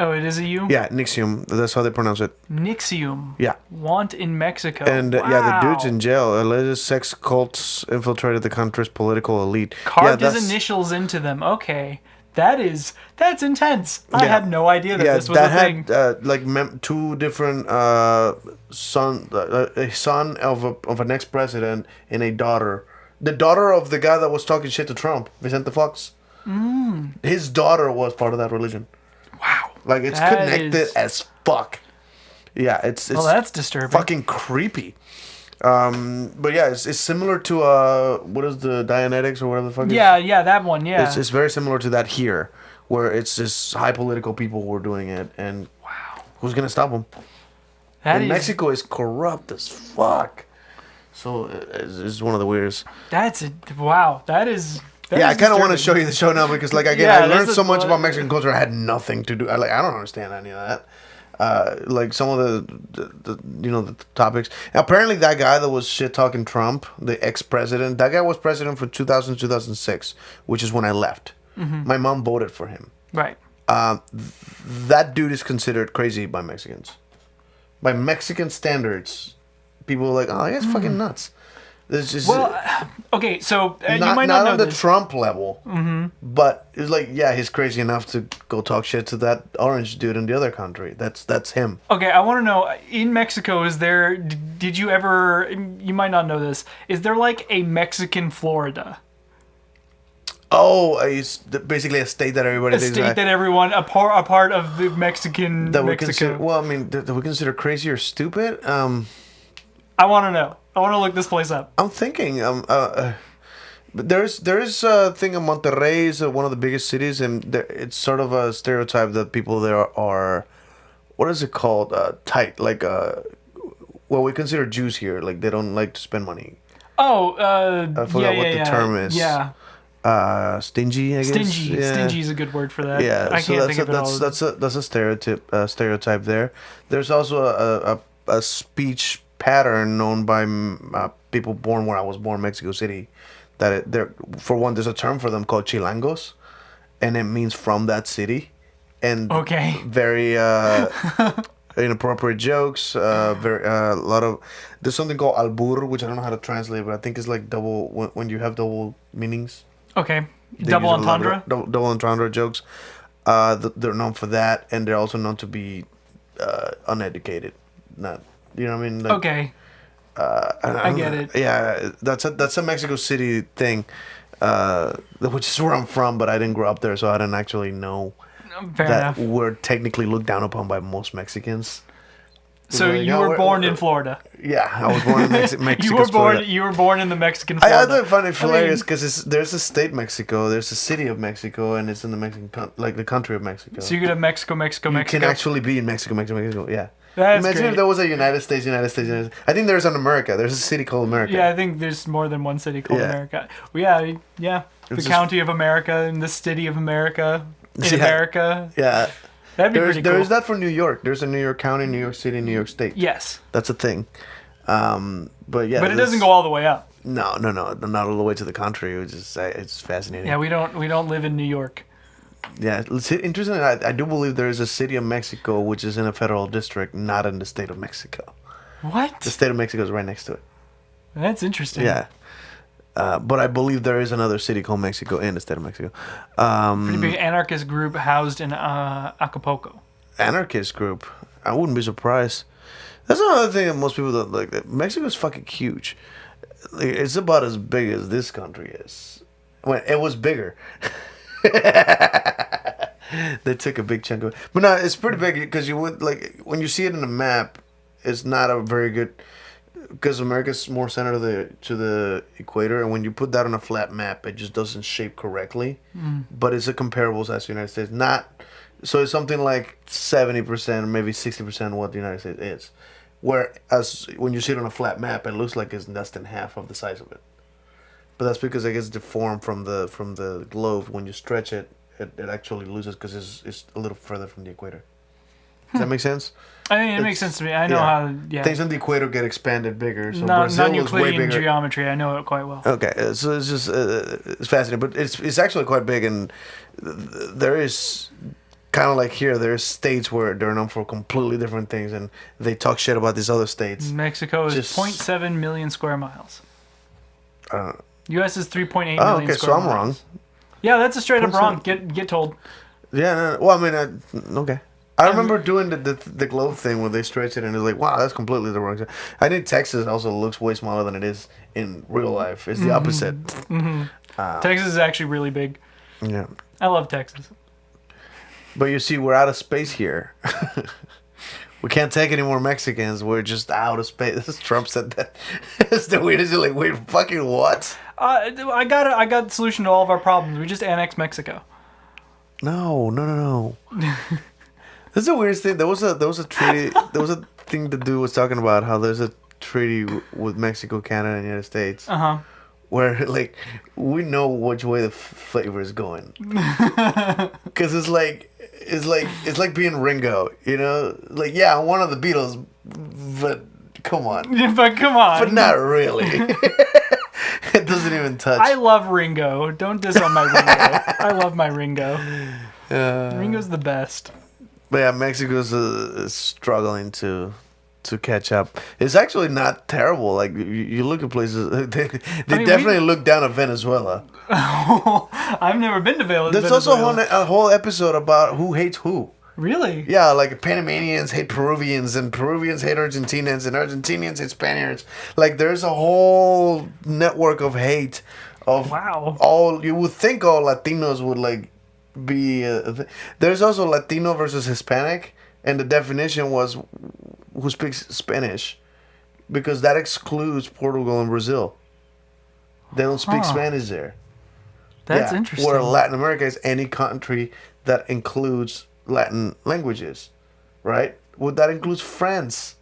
Oh, it is a U? Yeah, Nixium. That's how they pronounce it. Nixium. Yeah. Want in Mexico. And wow. the dude's in jail. Alleged sex cults infiltrated the country's political elite. Carved his initials into them. Okay. That's intense. I had no idea that this was a thing. Had two different a son of an ex-president and a daughter. The daughter of the guy that was talking shit to Trump, Vicente Fox. His daughter was part of that religion. Wow. Like, it's connected as fuck. Yeah, it's that's disturbing. Fucking creepy. But yeah, it's similar to what is the Dianetics or whatever the fuck. Yeah, that one. Yeah, it's very similar to that here, where it's just high political people who are doing it, and wow, who's gonna stop them? Mexico is corrupt as fuck, so it's one of the weirdest. Wow. That is. I kind of want to show you the show now because, like, again, I learned so much about Mexican culture. I had nothing to do. I don't understand any of that. Like some of the topics. Apparently, that guy that was shit talking Trump, the ex-president, that guy was president for 2000 2006, which is when I left. My mom voted for him. Right. That dude is considered crazy by Mexicans. By Mexican standards, people are like, oh, that's fucking nuts. This is okay, so not, you might not know on the this. Trump level, but it's like, yeah, he's crazy enough to go talk shit to that orange dude in the other country. That's him. Okay, I want to know, in Mexico, is there, did you ever, you might not know this, is there like a Mexican Florida? Oh, it's basically a state that everybody A state that everyone, a part of the Mexican that we Mexico. consider, well, I mean, that we consider crazy or stupid. I want to know. I want to look this place up. I'm thinking, but there is a thing in Monterrey is one of the biggest cities, and it's sort of a stereotype that people there are, what is it called? Tight, like well, we consider Jews here, like they don't like to spend money. Oh, I forgot what the term is. Yeah. Stingy, I guess. Stingy. Yeah. Stingy is a good word for that. Yeah, I so can't think of it all. that's a stereotype there. There's also a speech pattern known by people born where I was born, Mexico City, that for one, there's a term for them called chilangos, and it means from that city, and very inappropriate jokes, very a lot of, there's something called albur, which I don't know how to translate, but I think it's like double, when you have double meanings. Okay, double entendre. Double entendre jokes. They're known for that, and they're also known to be uneducated. Not, you know what I mean? Like, okay. I get it. Yeah, that's a Mexico City thing, which is where I'm from, but I didn't grow up there, so I didn't actually know that we're technically looked down upon by most Mexicans. So you were born in Florida. Yeah, I was born in Mexico. You were born in the Mexican Florida. I find it hilarious because there's a state Mexico, there's a city of Mexico, and it's in the Mexican the country of Mexico. So you go to Mexico. You can actually be in Mexico. Yeah. That's Imagine great. if there was a United States. I think there's an America. There's a city called America. Yeah, I think there's more than one city called America. Well, yeah. The county of America and the city of America in America. Yeah. That'd be pretty cool. There is that for New York. There's a New York County, New York City, New York State. Yes. That's a thing. But yeah. But it doesn't go all the way up. No, not all the way to the country. It's fascinating. Yeah, we don't live in New York. Yeah, it's interesting. I do believe there is a city of Mexico which is in a federal district, not in the state of Mexico. What? The state of Mexico is right next to it. That's interesting. Yeah. But I believe there is another city called Mexico in the state of Mexico. Pretty big anarchist group housed in Acapulco. Anarchist group? I wouldn't be surprised. That's another thing that most people don't like. Mexico's fucking huge. Like, it's about as big as this country is. When it was bigger. They took a big chunk of it. But no, it's pretty big because you would, like, when you see it in a map, it's not a very good, because America's more centered to the equator, and when you put that on a flat map, it just doesn't shape correctly. But it's a comparable size to the United States. So it's something like 70%, maybe 60% of what the United States is. Whereas when you see it on a flat map, it looks like it's less than half of the size of it. But that's because it gets deformed from the globe. When you stretch it, it actually loses because it's a little further from the equator. Does that make sense? I think it makes sense to me. I know how. Yeah. Things on the equator get expanded bigger. So Brazil is way bigger. Geometry. I know it quite well. Okay, so it's just it's fascinating, but it's actually quite big, and there is kind of like here. There's states where they're known for completely different things, and they talk shit about these other states. Mexico is 0.7 million square miles. U.S. is 3.8 million square miles. So I'm wrong. Yeah, that's a straight up wrong. Get told. Yeah, no, well, I mean, okay. I remember doing the globe thing where they stretch it and it's like, wow, that's completely the wrong. I think Texas also looks way smaller than it is in real life. It's the opposite. Texas is actually really big. Yeah. I love Texas. But you see, we're out of space here. We can't take any more Mexicans. We're just out of space. Trump said that. It's the weirdest. You're like, wait, fucking what? I got the solution to all of our problems. We just annex Mexico. No. That's the weirdest thing. There was a treaty. There was a thing the dude was talking about how there's a treaty with Mexico, Canada, and the United States. Where like we know which way the flavor is going. Because it's like it's like being Ringo, you know? Like, yeah, I'm one of the Beatles, but come on. But come on. But not really. It doesn't even touch. I love Ringo. Don't diss on my Ringo. I love my Ringo. Ringo's the best. But yeah, Mexico's is struggling to catch up. It's actually not terrible. Like you look at places, they definitely look down at Venezuela. I've never been to Venezuela. There's also a whole episode about who hates who. Really? Yeah, like Panamanians hate Peruvians, and Peruvians hate Argentinians, and Argentinians hate Spaniards. Like there's a whole network of hate. All you would think all Latinos would like be. There's also Latino versus Hispanic, and the definition was who speaks Spanish, because that excludes Portugal and Brazil. They don't speak Spanish there. That's interesting. Where Latin America is any country that includes Latin languages, right? Well, that includes France.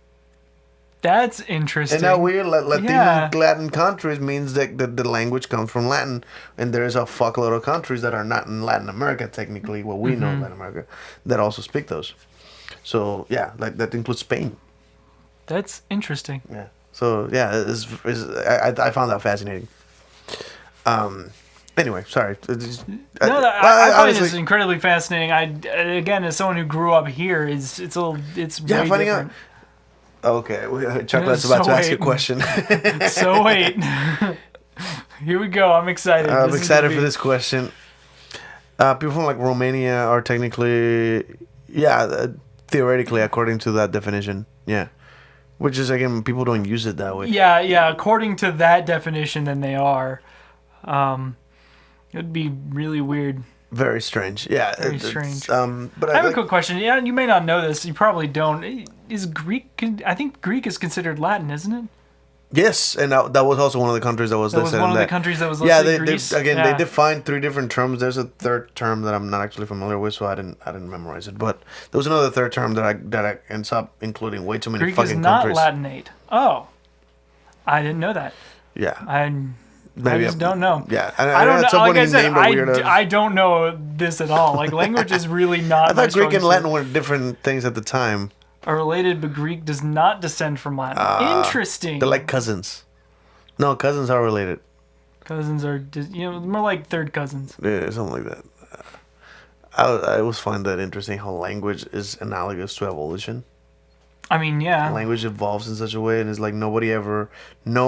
That's interesting. And now weird Latin countries means that the language comes from Latin, and there's a fuckload of countries that are not in Latin America technically, what we know Latin America, that also speak those. So yeah, like that includes Spain. That's interesting. Yeah. So yeah, I found that fascinating. Anyway, sorry. I find this incredibly fascinating. Again, as someone who grew up here, it's way different. Okay, Chocolate's about to ask you a question. So wait, here we go. I'm excited. I'm excited for this question. People from like Romania are technically, theoretically, according to that definition, which is again, people don't use it that way. Yeah. According to that definition, then they are. It would be really weird. Very strange. Yeah. Very strange. But I have a quick question. Yeah, you may not know this. You probably don't. Is Greek? I think Greek is considered Latin, isn't it? Yes, and that was also one of the countries that was listed. That was one of the countries that was listed. Greece. They defined 3 different terms. There's a third term that I'm not actually familiar with, so I didn't memorize it. But there was another third term that ends up including way too many Greek fucking countries. countries. Greek is not Latinate. Oh, I didn't know that. Yeah. I just don't know. Yeah, I don't know. Like I said, I don't know this at all. Like language is really not. I thought Greek and Latin were different things at the time. Are related, but Greek does not descend from Latin. Interesting. They're like cousins. No, cousins are related. Cousins are, more like third cousins. Yeah, something like that. I always find that interesting how language is analogous to evolution. I mean, yeah. Language evolves in such a way, and it's like no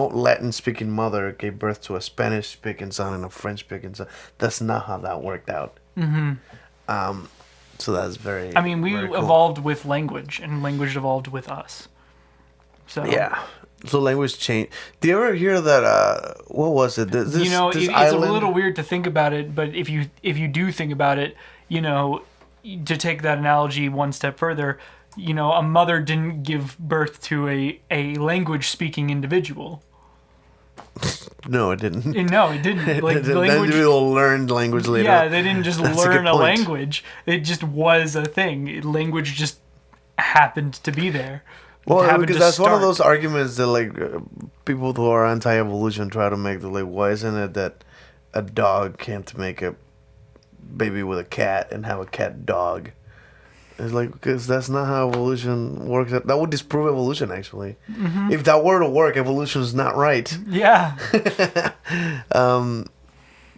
Latin-speaking mother gave birth to a Spanish-speaking son and a French-speaking son. That's not how that worked out. Mm-hmm. So that's very. I mean, we evolved with language, and language evolved with us. So yeah. So language changed. Do you ever hear that? What was it? This it's island? a little weird to think about it, but if you do think about it, to take that analogy one step further. A mother didn't give birth to a language-speaking individual. No, it didn't. No, it didn't. Like the individual learned language later. Yeah, they didn't just learn a language. It just was a thing. Language just happened to be there. Well, because that's one of those arguments that like people who are anti-evolution try to make. Like, why isn't it that a dog can't make a baby with a cat and have a cat dog? It's like, because that's not how evolution works. That would disprove evolution, actually. Mm-hmm. If that were to work, evolution is not right. Yeah.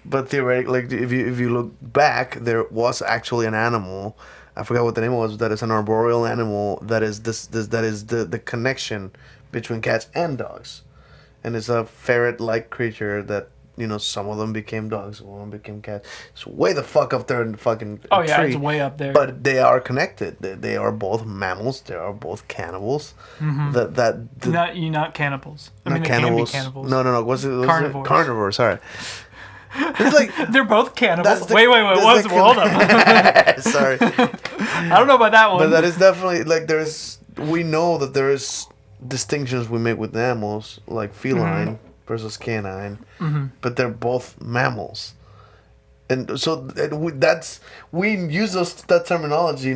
But theoretically, like, if you look back, there was actually an animal. I forgot what the name was. That is an arboreal animal. That is the connection between cats and dogs, and it's a ferret-like creature that. Some of them became dogs, some of them became cats. It's way the fuck up there in the fucking tree. Oh, yeah, it's way up there. But they are connected. They are both mammals. They are both cannibals. Mm-hmm. Not cannibals. Not cannibals. They can be cannibals. No. What's it? Carnivores. Carnivores, sorry. It's like... They're both cannibals. Wait. Hold up. Sorry. I don't know about that one. But that is definitely... Like, we know that there is distinctions we make with animals, like feline... Mm-hmm. versus canine, but they're both mammals, and so we use that terminology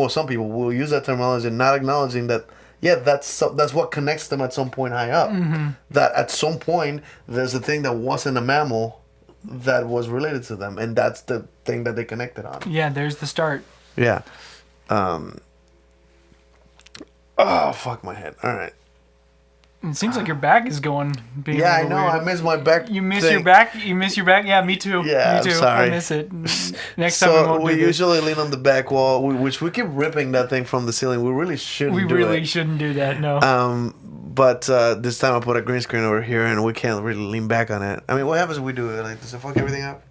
some people will use that terminology not acknowledging that that's what connects them at some point high up. Mm-hmm. That at some point there's a thing that wasn't a mammal that was related to them, and that's the thing that they connected on. Yeah, there's the start. Yeah. Oh, fuck my head. All right. It seems like your back is going. Yeah, I know. Weird. I miss my back. You miss your back? You miss your back? Yeah, me too. Yeah, me too. I'm sorry. I miss it. Next time we usually lean on the back wall, which we keep ripping that thing from the ceiling. We really shouldn't. We really shouldn't do that. No. But this time I put a green screen over here, and we can't really lean back on it. I mean, what happens if we do it? Like, does it fuck everything up?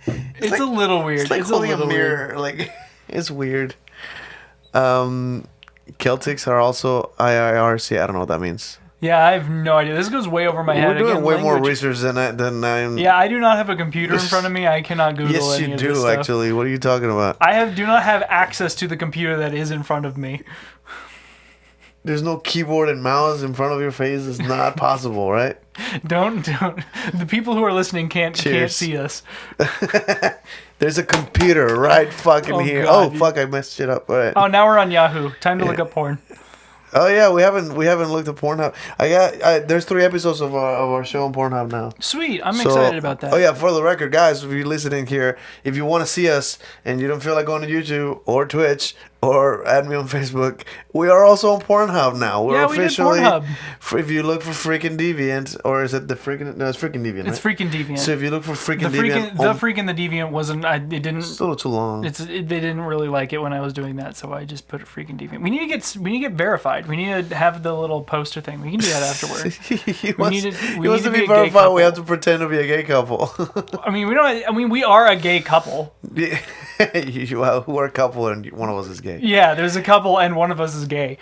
It's like, a little weird. It's like holding a mirror. Weird. Like, it's weird. Celtics are also IIRC. I don't know what that means. Yeah, I have no idea. This goes way over my head. We're doing way more research than I'm. Yeah, I do not have a computer in front of me. I cannot Google yes, any you of do, this stuff. actually. What are you talking about? I do not have access to the computer that is in front of me. There's no keyboard and mouse in front of your face. It's not possible, right? Don't. The people who are listening can't see us. There's a computer right fucking here. God, fuck, I messed shit up. All right. Oh, now we're on Yahoo. Time to look up porn. Oh yeah, we haven't looked at Pornhub. There's 3 episodes of our show on Pornhub now. Sweet, I'm excited about that. Oh yeah, for the record, guys, if you're listening here, if you want to see us and you don't feel like going to YouTube or Twitch or add me on Facebook, we are also on Pornhub now. We're officially. We did Pornhub. If you look for freaking Deviant, or is it the freaking? No, it's freaking Deviant. It's freaking Deviant. So if you look for freaking Deviant, the Deviant wasn't. It didn't. It's a little too long. They didn't really like it when I was doing that, so I just put a freaking Deviant. We need to get verified. We need to have the little poster thing. We can do that afterwards. He wants to be verified. We have to pretend to be a gay couple. I mean, we don't. I mean, we are a gay couple. We're a couple, and one of us is gay. Yeah, there's a couple, and one of us is gay.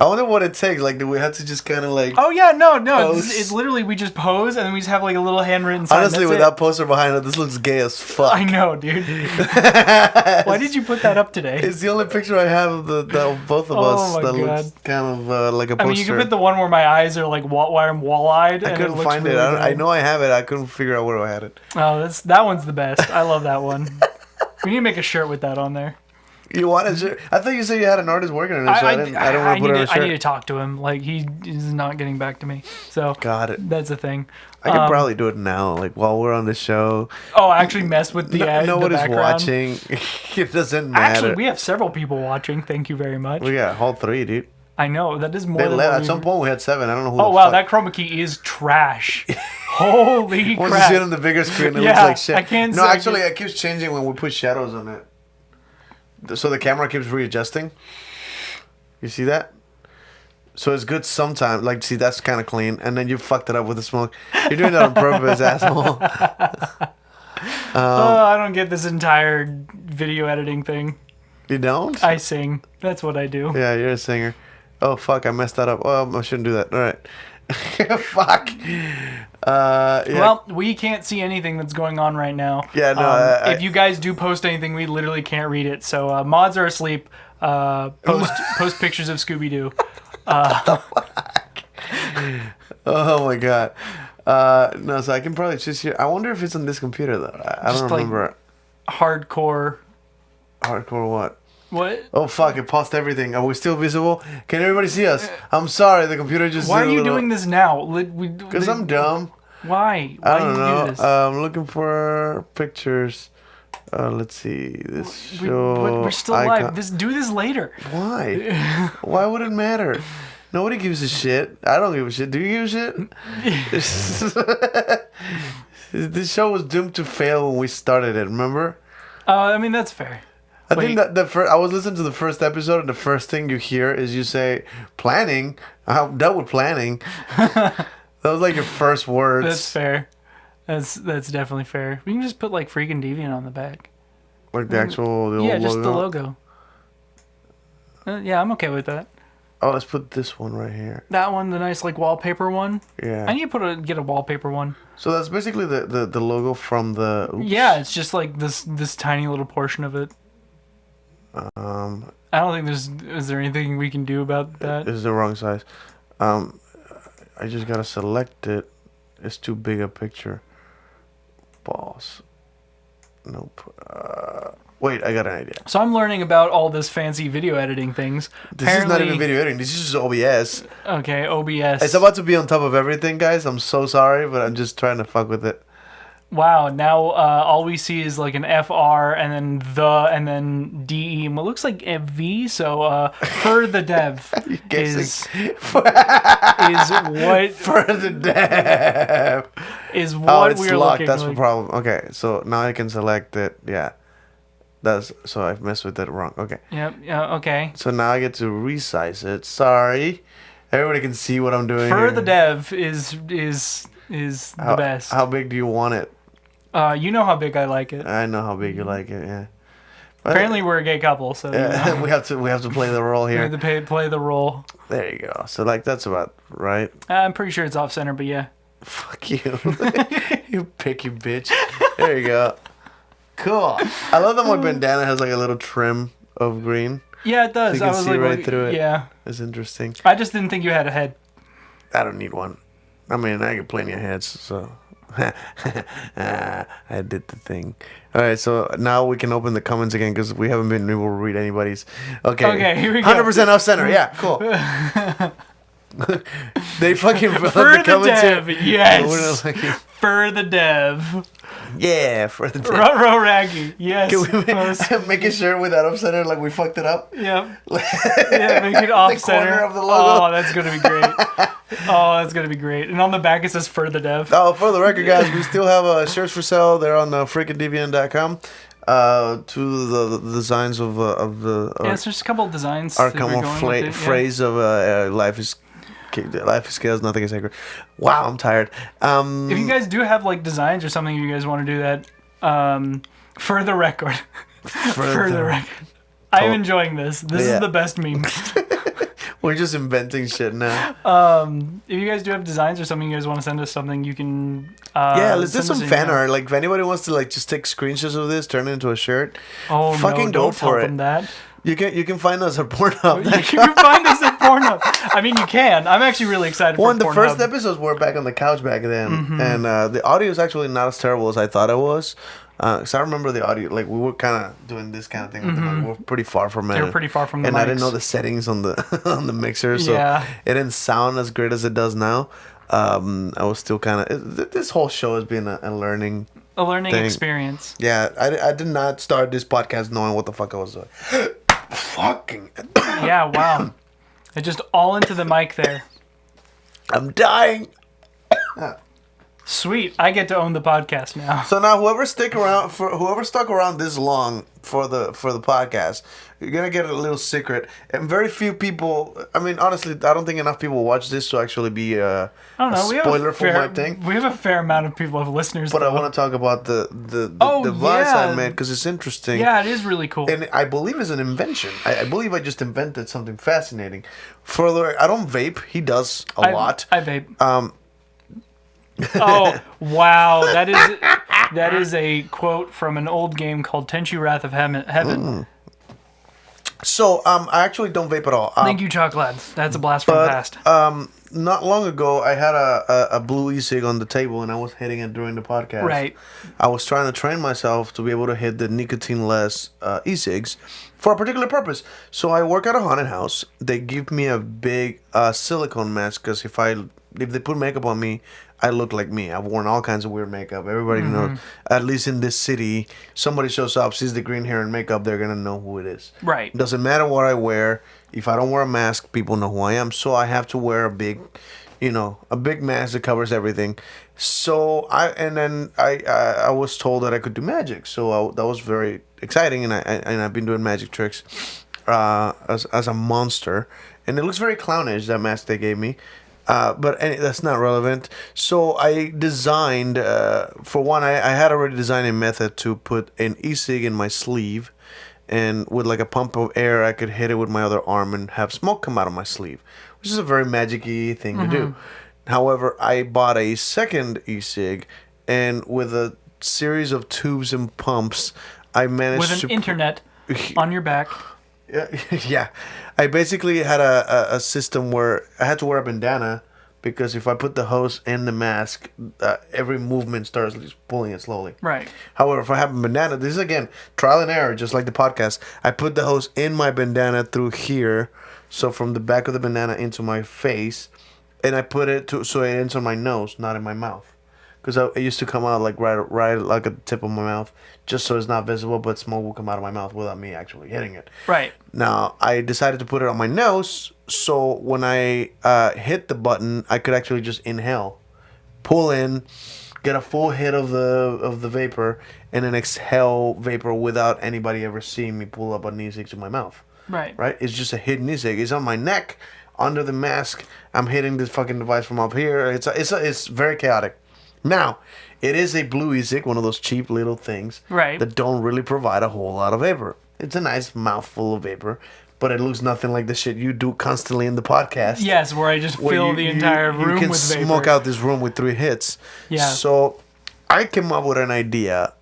I wonder what it takes. Like, do we have to just kind of like? Oh yeah, no. It's literally we just pose and then we just have like a little handwritten sign. Honestly, with that poster behind it, this looks gay as fuck. I know, dude. Why did you put that up today? It's the only picture I have of both of us that looks kind of like a poster. I mean, you can put the one where my eyes are like why I'm wall-eyed. I couldn't find it. I know I have it. I couldn't figure out where I had it. Oh, that one's the best. I love that one. We need to make a shirt with that on there. You want a shirt? I thought you said you had an artist working on it, so I don't want to put it on a shirt. I need to talk to him. Like, he is not getting back to me. So got it. That's the thing. I could probably do it now, like while we're on the show. Oh, actually mess with the nobody's background. Watching. It doesn't matter. Actually, we have several people watching. Thank you very much. We got all 3, dude. I know that is more. Than at some point we had 7. I don't know who. Oh wow, that chroma key is trash. Holy crap! Once you see it on the bigger screen, it looks like shit. I can't. No, actually, it keeps changing when we put shadows on it. So the camera keeps readjusting. You see that? So it's good sometimes. Like, see, that's kind of clean. And then you fucked it up with the smoke. You're doing that on purpose, asshole. I don't get this entire video editing thing. You don't? I sing. That's what I do. Yeah, you're a singer. Oh, fuck, I messed that up. Oh, I shouldn't do that. All right. Fuck. Yeah. Well, we can't see anything that's going on right now. Yeah, no. If you guys do post anything, we literally can't read it. So mods are asleep. Post pictures of Scooby Doo. Oh my god. No, so I can probably just hear. I wonder if it's on this computer though. I don't remember. Hardcore. Hardcore what? What? Oh fuck! It paused everything. Are we still visible? Can everybody see us? I'm sorry, the computer just. Why are you doing this now? Because I'm dumb. Why? I don't know. Do this? I'm looking for pictures. Let's see this show. We're still live. Do this later. Why? Why would it matter? Nobody gives a shit. I don't give a shit. Do you give a shit? This show was doomed to fail when we started it. Remember? I mean that's fair. I think that I was listening to the first episode, and the first thing you hear is you say planning. I'm done with planning. That was like your first words. That's fair. That's definitely fair. We can just put like freaking Deviant on the back. Like the actual logo? Just the logo. Yeah, I'm okay with that. Oh, let's put this one right here. That one, the nice like wallpaper one. Yeah. I need to get a wallpaper one. So that's basically the logo from the. Oops. Yeah, it's just like this tiny little portion of it. I don't think is there anything we can do about that? This is the wrong size. I just gotta select it. It's too big a picture. Balls. Nope. Wait, I got an idea. So I'm learning about all this fancy video editing things. This is not even video editing. This is just OBS. Okay, OBS. It's about to be on top of everything, guys. I'm so sorry, but I'm just trying to fuck with it. Wow, now all we see is like an FR and then DE. What looks like a V, so for the dev is what for the dev is what it's we're locked. looking That's like. the problem. Okay, so now I can select it. Yeah. So I've messed with that wrong. Okay. Yep. Yeah. Okay. So now I get to resize it. Sorry, everybody can see what I'm doing. For here. the dev is the best. How big do you want it? You know how big I like it. I know how big you like it. Yeah. But, Apparently, we're a gay couple, so you know. we have to play the role here. We have to play the role. There you go. So like that's about right. I'm pretty sure it's off center, but yeah. Fuck you, you picky bitch. There you go. Cool. I love that my bandana has like a little trim of green. Yeah, it does. So you can see right like, through it. Yeah. It's interesting. I just didn't think you had a head. I don't need one. I mean, I get plenty of heads, so I did the thing. All right, so now we can open the comments again because we haven't been able to read anybody's. Okay, here we go. 100% off center. Yeah, cool. They fucking filled For the comments dev, here. yes. For the dev. Yeah, for the dev. Ruh-roh Raggy, yes. Can we make a shirt with that off center like we fucked it up? Yep. Yeah, make it off center. Corner of the logo. Oh, that's gonna be great. Oh, that's gonna be great. And on the back it says for the dev. Oh, for the record, guys, we still have shirts for sale. They're on freakingdeviant.com. To the designs of the. Yeah, it's just a couple of designs. Our common phrase of life is chaos, nothing is sacred. Wow, I'm tired. If you guys do have like designs or something you guys want to do that, for the record. For the record. I'm enjoying this. This is the best meme. We're just inventing shit now. If you guys do have designs or something you guys want to send us something, you can. Let's do some fan art. Like if anybody wants to like just take screenshots of this, turn it into a shirt. Oh fucking no! Go for it. That. You can find us at Pornhub. You can find us at Pornhub. I mean, you can. I'm actually really excited for Pornhub. The first episodes were back on the couch back then, and the audio is actually not as terrible as I thought it was. Because I remember the audio, like we were kind of doing this kind of thing with the mic. We were pretty far from it. They were pretty far from the and mics. I didn't know the settings on the on the mixer, so it didn't sound as great as it does now. I was still kind of. This whole show has been a learning. A learning thing. Experience. Yeah, I did not start this podcast knowing what the fuck I was doing. Fucking. Yeah, wow. It just all into the mic there. I'm dying. Sweet, I get to own the podcast now. So now, whoever stuck around this long for the podcast, you're gonna get a little secret. And very few people. I mean, honestly, I don't think enough people watch this to actually be a spoiler for my thing. We have a fair amount of people of listeners. But I want to talk about the device I made because it's interesting. Yeah, it is really cool. And I believe it's an invention. I believe I just invented something fascinating. Further, I don't vape. He does a lot. I vape. Oh wow, that is a quote from an old game called Tenchu Wrath of Heaven. So I actually don't vape at all. Thank you, Chocolate. That's a blast from the past. Not long ago, I had a blue e-cig on the table, and I was hitting it during the podcast. Right. I was trying to train myself to be able to hit the nicotine-less e-cigs for a particular purpose. So I work at a haunted house. They give me a big silicone mask because if they put makeup on me, I look like me. I've worn all kinds of weird makeup. Everybody knows, at least in this city, somebody shows up, sees the green hair and makeup, they're going to know who it is. Right. Doesn't matter what I wear. If I don't wear a mask, people know who I am. So I have to wear a big mask that covers everything. So I was told that I could do magic. So that was very exciting. And I've been doing magic tricks as a monster. And it looks very clownish, that mask they gave me. But that's not relevant. So I designed, for one, I had already designed a method to put an e-cig in my sleeve. And with like a pump of air, I could hit it with my other arm and have smoke come out of my sleeve. Which is a very magic-y thing to do. However, I bought a second e-cig. And with a series of tubes and pumps, I managed with an internet on your back. Yeah. I basically had a system where I had to wear a bandana because if I put the hose in the mask, every movement starts just pulling it slowly. Right. However, if I have a bandana, this is again trial and error, just like the podcast. I put the hose in my bandana through here, so from the back of the bandana into my face, and I put it so it ends on my nose, not in my mouth, because it used to come out like right like at the tip of my mouth, just so it's not visible, but smoke will come out of my mouth without me actually hitting it. Right. Now I decided to put it on my nose, so when I hit the button, I could actually just inhale, pull in, get a full hit of the vapor, and then exhale vapor without anybody ever seeing me pull up an e-cig to my mouth. Right. Right? It's just a hidden e-cig. It's on my neck, under the mask. I'm hitting this fucking device from up here. It's very chaotic. Now, it is a blue e-cig, one of those cheap little things that don't really provide a whole lot of vapor. It's a nice mouthful of vapor, but it looks nothing like the shit you do constantly in the podcast. Yes, where I just fill the entire room with vapor. You can smoke out this room with 3 hits. Yeah. So I came up with an idea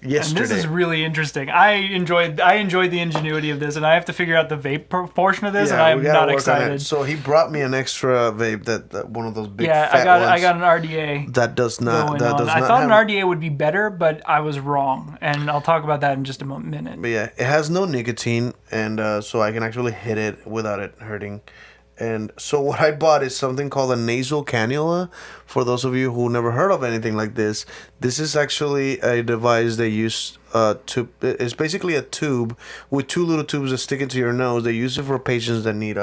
yesterday. And this is really interesting. I enjoyed the ingenuity of this, and I have to figure out the vape portion of this, and I'm not excited. So he brought me an extra vape that one of those big fat I got an RDA. That does not. I thought an RDA would be better, but I was wrong, and I'll talk about that in just a minute. But yeah, it has no nicotine, and so I can actually hit it without it hurting. And so what I bought is something called a nasal cannula. For those of you who never heard of anything like this is actually a device they use it's basically a tube with 2 little tubes that stick into your nose. They use it for patients that need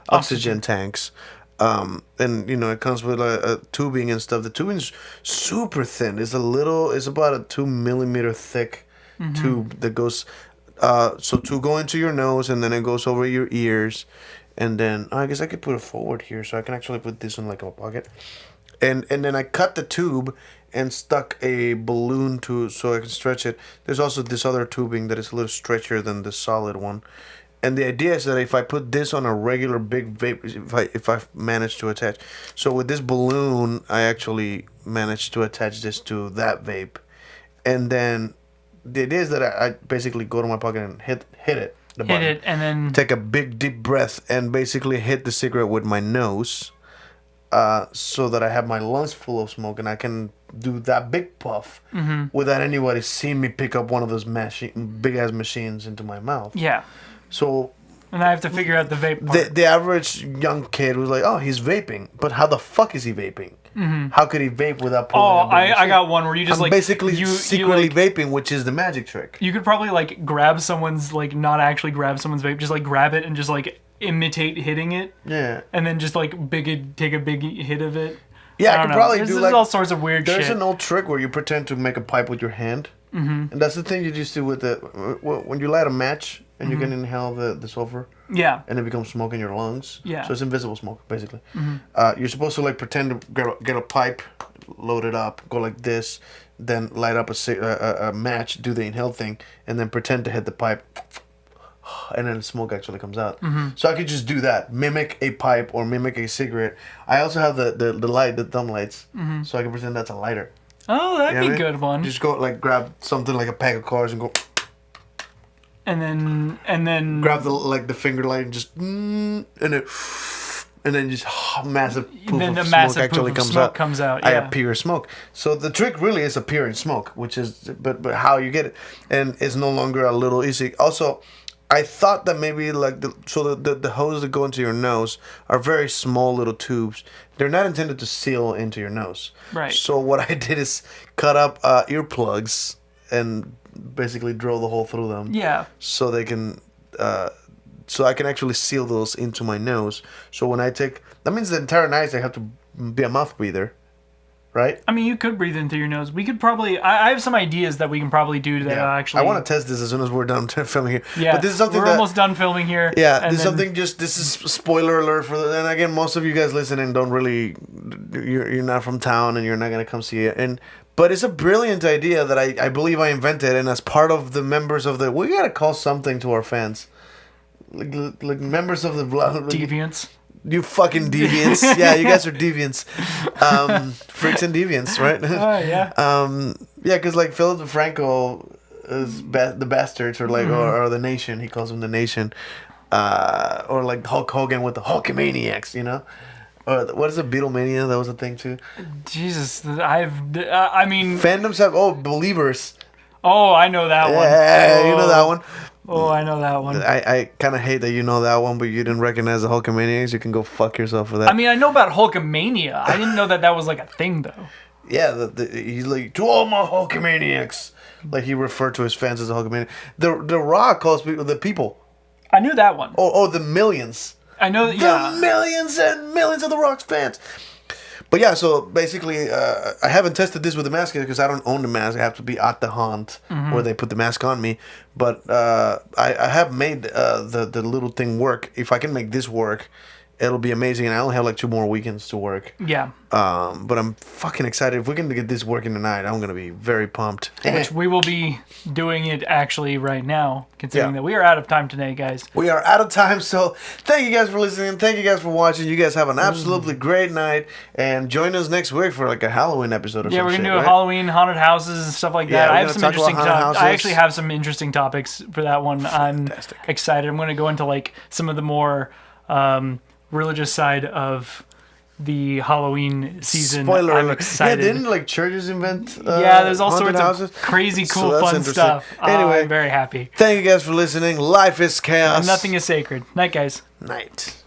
oxygen tanks. And it comes with a tubing and stuff. The tubing's super thin. It's about a 2 millimeter thick tube that goes to go into your nose, and then it goes over your ears. And then I guess I could put it forward here, so I can actually put this in like a pocket. And then I cut the tube and stuck a balloon so I can stretch it. There's also this other tubing that is a little stretchier than the solid one. And the idea is that if I put this on a regular big vape, if I manage to attach, so with this balloon, I actually managed to attach this to that vape. And then the idea is that I basically go to my pocket and hit it. Hit it and then take a big deep breath and basically hit the cigarette with my nose, so that I have my lungs full of smoke and I can do that big puff without anybody seeing me pick up one of those big ass machines into my mouth. Yeah. So. And I have to figure out the vape part. The average young kid was like, "Oh, he's vaping," but how the fuck is he vaping? How could he vape without pulling? I got one where you just basically secretly vaping, which is the magic trick. You could probably grab someone's not actually grab someone's vape, just grab it and just imitate hitting it. Yeah. And then just take a big hit of it. Yeah, I could probably do all sorts of weird shit. There's an old trick where you pretend to make a pipe with your hand, and that's the thing you just do with when you light a match and you can inhale the sulfur. Yeah. And it becomes smoke in your lungs. Yeah. So it's invisible smoke, basically. You're supposed to pretend to get a pipe, load it up, go like this, then light up a match, do the inhale thing, and then pretend to hit the pipe, and then the smoke actually comes out. So I could just do that, mimic a pipe or mimic a cigarette. I also have the light, the thumb lights, so I can pretend that's a lighter. Oh, that'd be a good one. Just go grab something like a pack of cards and go. And then grab the finger light and just and then just massive poof of smoke actually comes out. Yeah. I appear smoke. So the trick really is appearing smoke, which is but how you get it, and it's no longer a little easy. Also, I thought that maybe the hoses that go into your nose are very small little tubes. They're not intended to seal into your nose. Right. So what I did is cut up earplugs and basically drill the hole through them. Yeah. So they can, so I can actually seal those into my nose. So when I take, that means the entire night I have to be a mouth breather, right? I mean, you could breathe in through your nose. We could probably, I have some ideas that we can probably do that actually. I want to test this as soon as we're done filming here. Yeah. But this is something we're almost done filming here. Yeah. This is spoiler alert for and again, most of you guys listening don't really, you're not from town and you're not going to come see it. But it's a brilliant idea that I believe I invented, and as part of the members of we gotta call something to our fans, like members of the Deviants. You fucking deviants! Yeah, you guys are deviants, freaks and deviants, right? Oh yeah. Yeah, because Philip DeFranco is the bastards, or or the nation. He calls them the nation, or Hulk Hogan with the Hulkamaniacs, What is it? Beatlemania? That was a thing too. Jesus, I mean, fandoms have Believers. Oh, I know that one. Yeah, you know that one. Oh, I know that one. I kind of hate that you know that one, but you didn't recognize the Hulkamaniacs. You can go fuck yourself for that. I mean, I know about Hulkamania. I didn't know that was like a thing, though. Yeah, he's like, to all my Hulkamaniacs. Like, he referred to his fans as a Hulkamaniac. The Rock calls people the people. I knew that one. Oh, the millions. I know that, yeah. The millions and millions of the Rock's fans. But yeah, so basically, I haven't tested this with the mask because I don't own the mask. I have to be at the haunt where they put the mask on me. But I have made the little thing work. If I can make this work, it'll be amazing. And I only have like 2 more weekends to work. Yeah. But I'm fucking excited. If we can get this working tonight, I'm going to be very pumped. Which we will be doing it actually right now, considering that we are out of time today, guys. We are out of time, so thank you guys for listening. Thank you guys for watching. You guys have an absolutely great night. And join us next week for like a Halloween episode or something. Yeah, we're going to do a Halloween, haunted houses, and stuff like that. I have some interesting topics. I actually have some interesting topics for that one. I'm excited. I'm going to go into like some of the more religious side of the Halloween season. Spoiler I'm alert. excited. Yeah, didn't like churches invent yeah, there's all sorts houses? of crazy, cool, fun stuff. Anyway, I'm very happy. Thank you guys for listening. Life is chaos. And nothing is sacred. Night, guys. Night.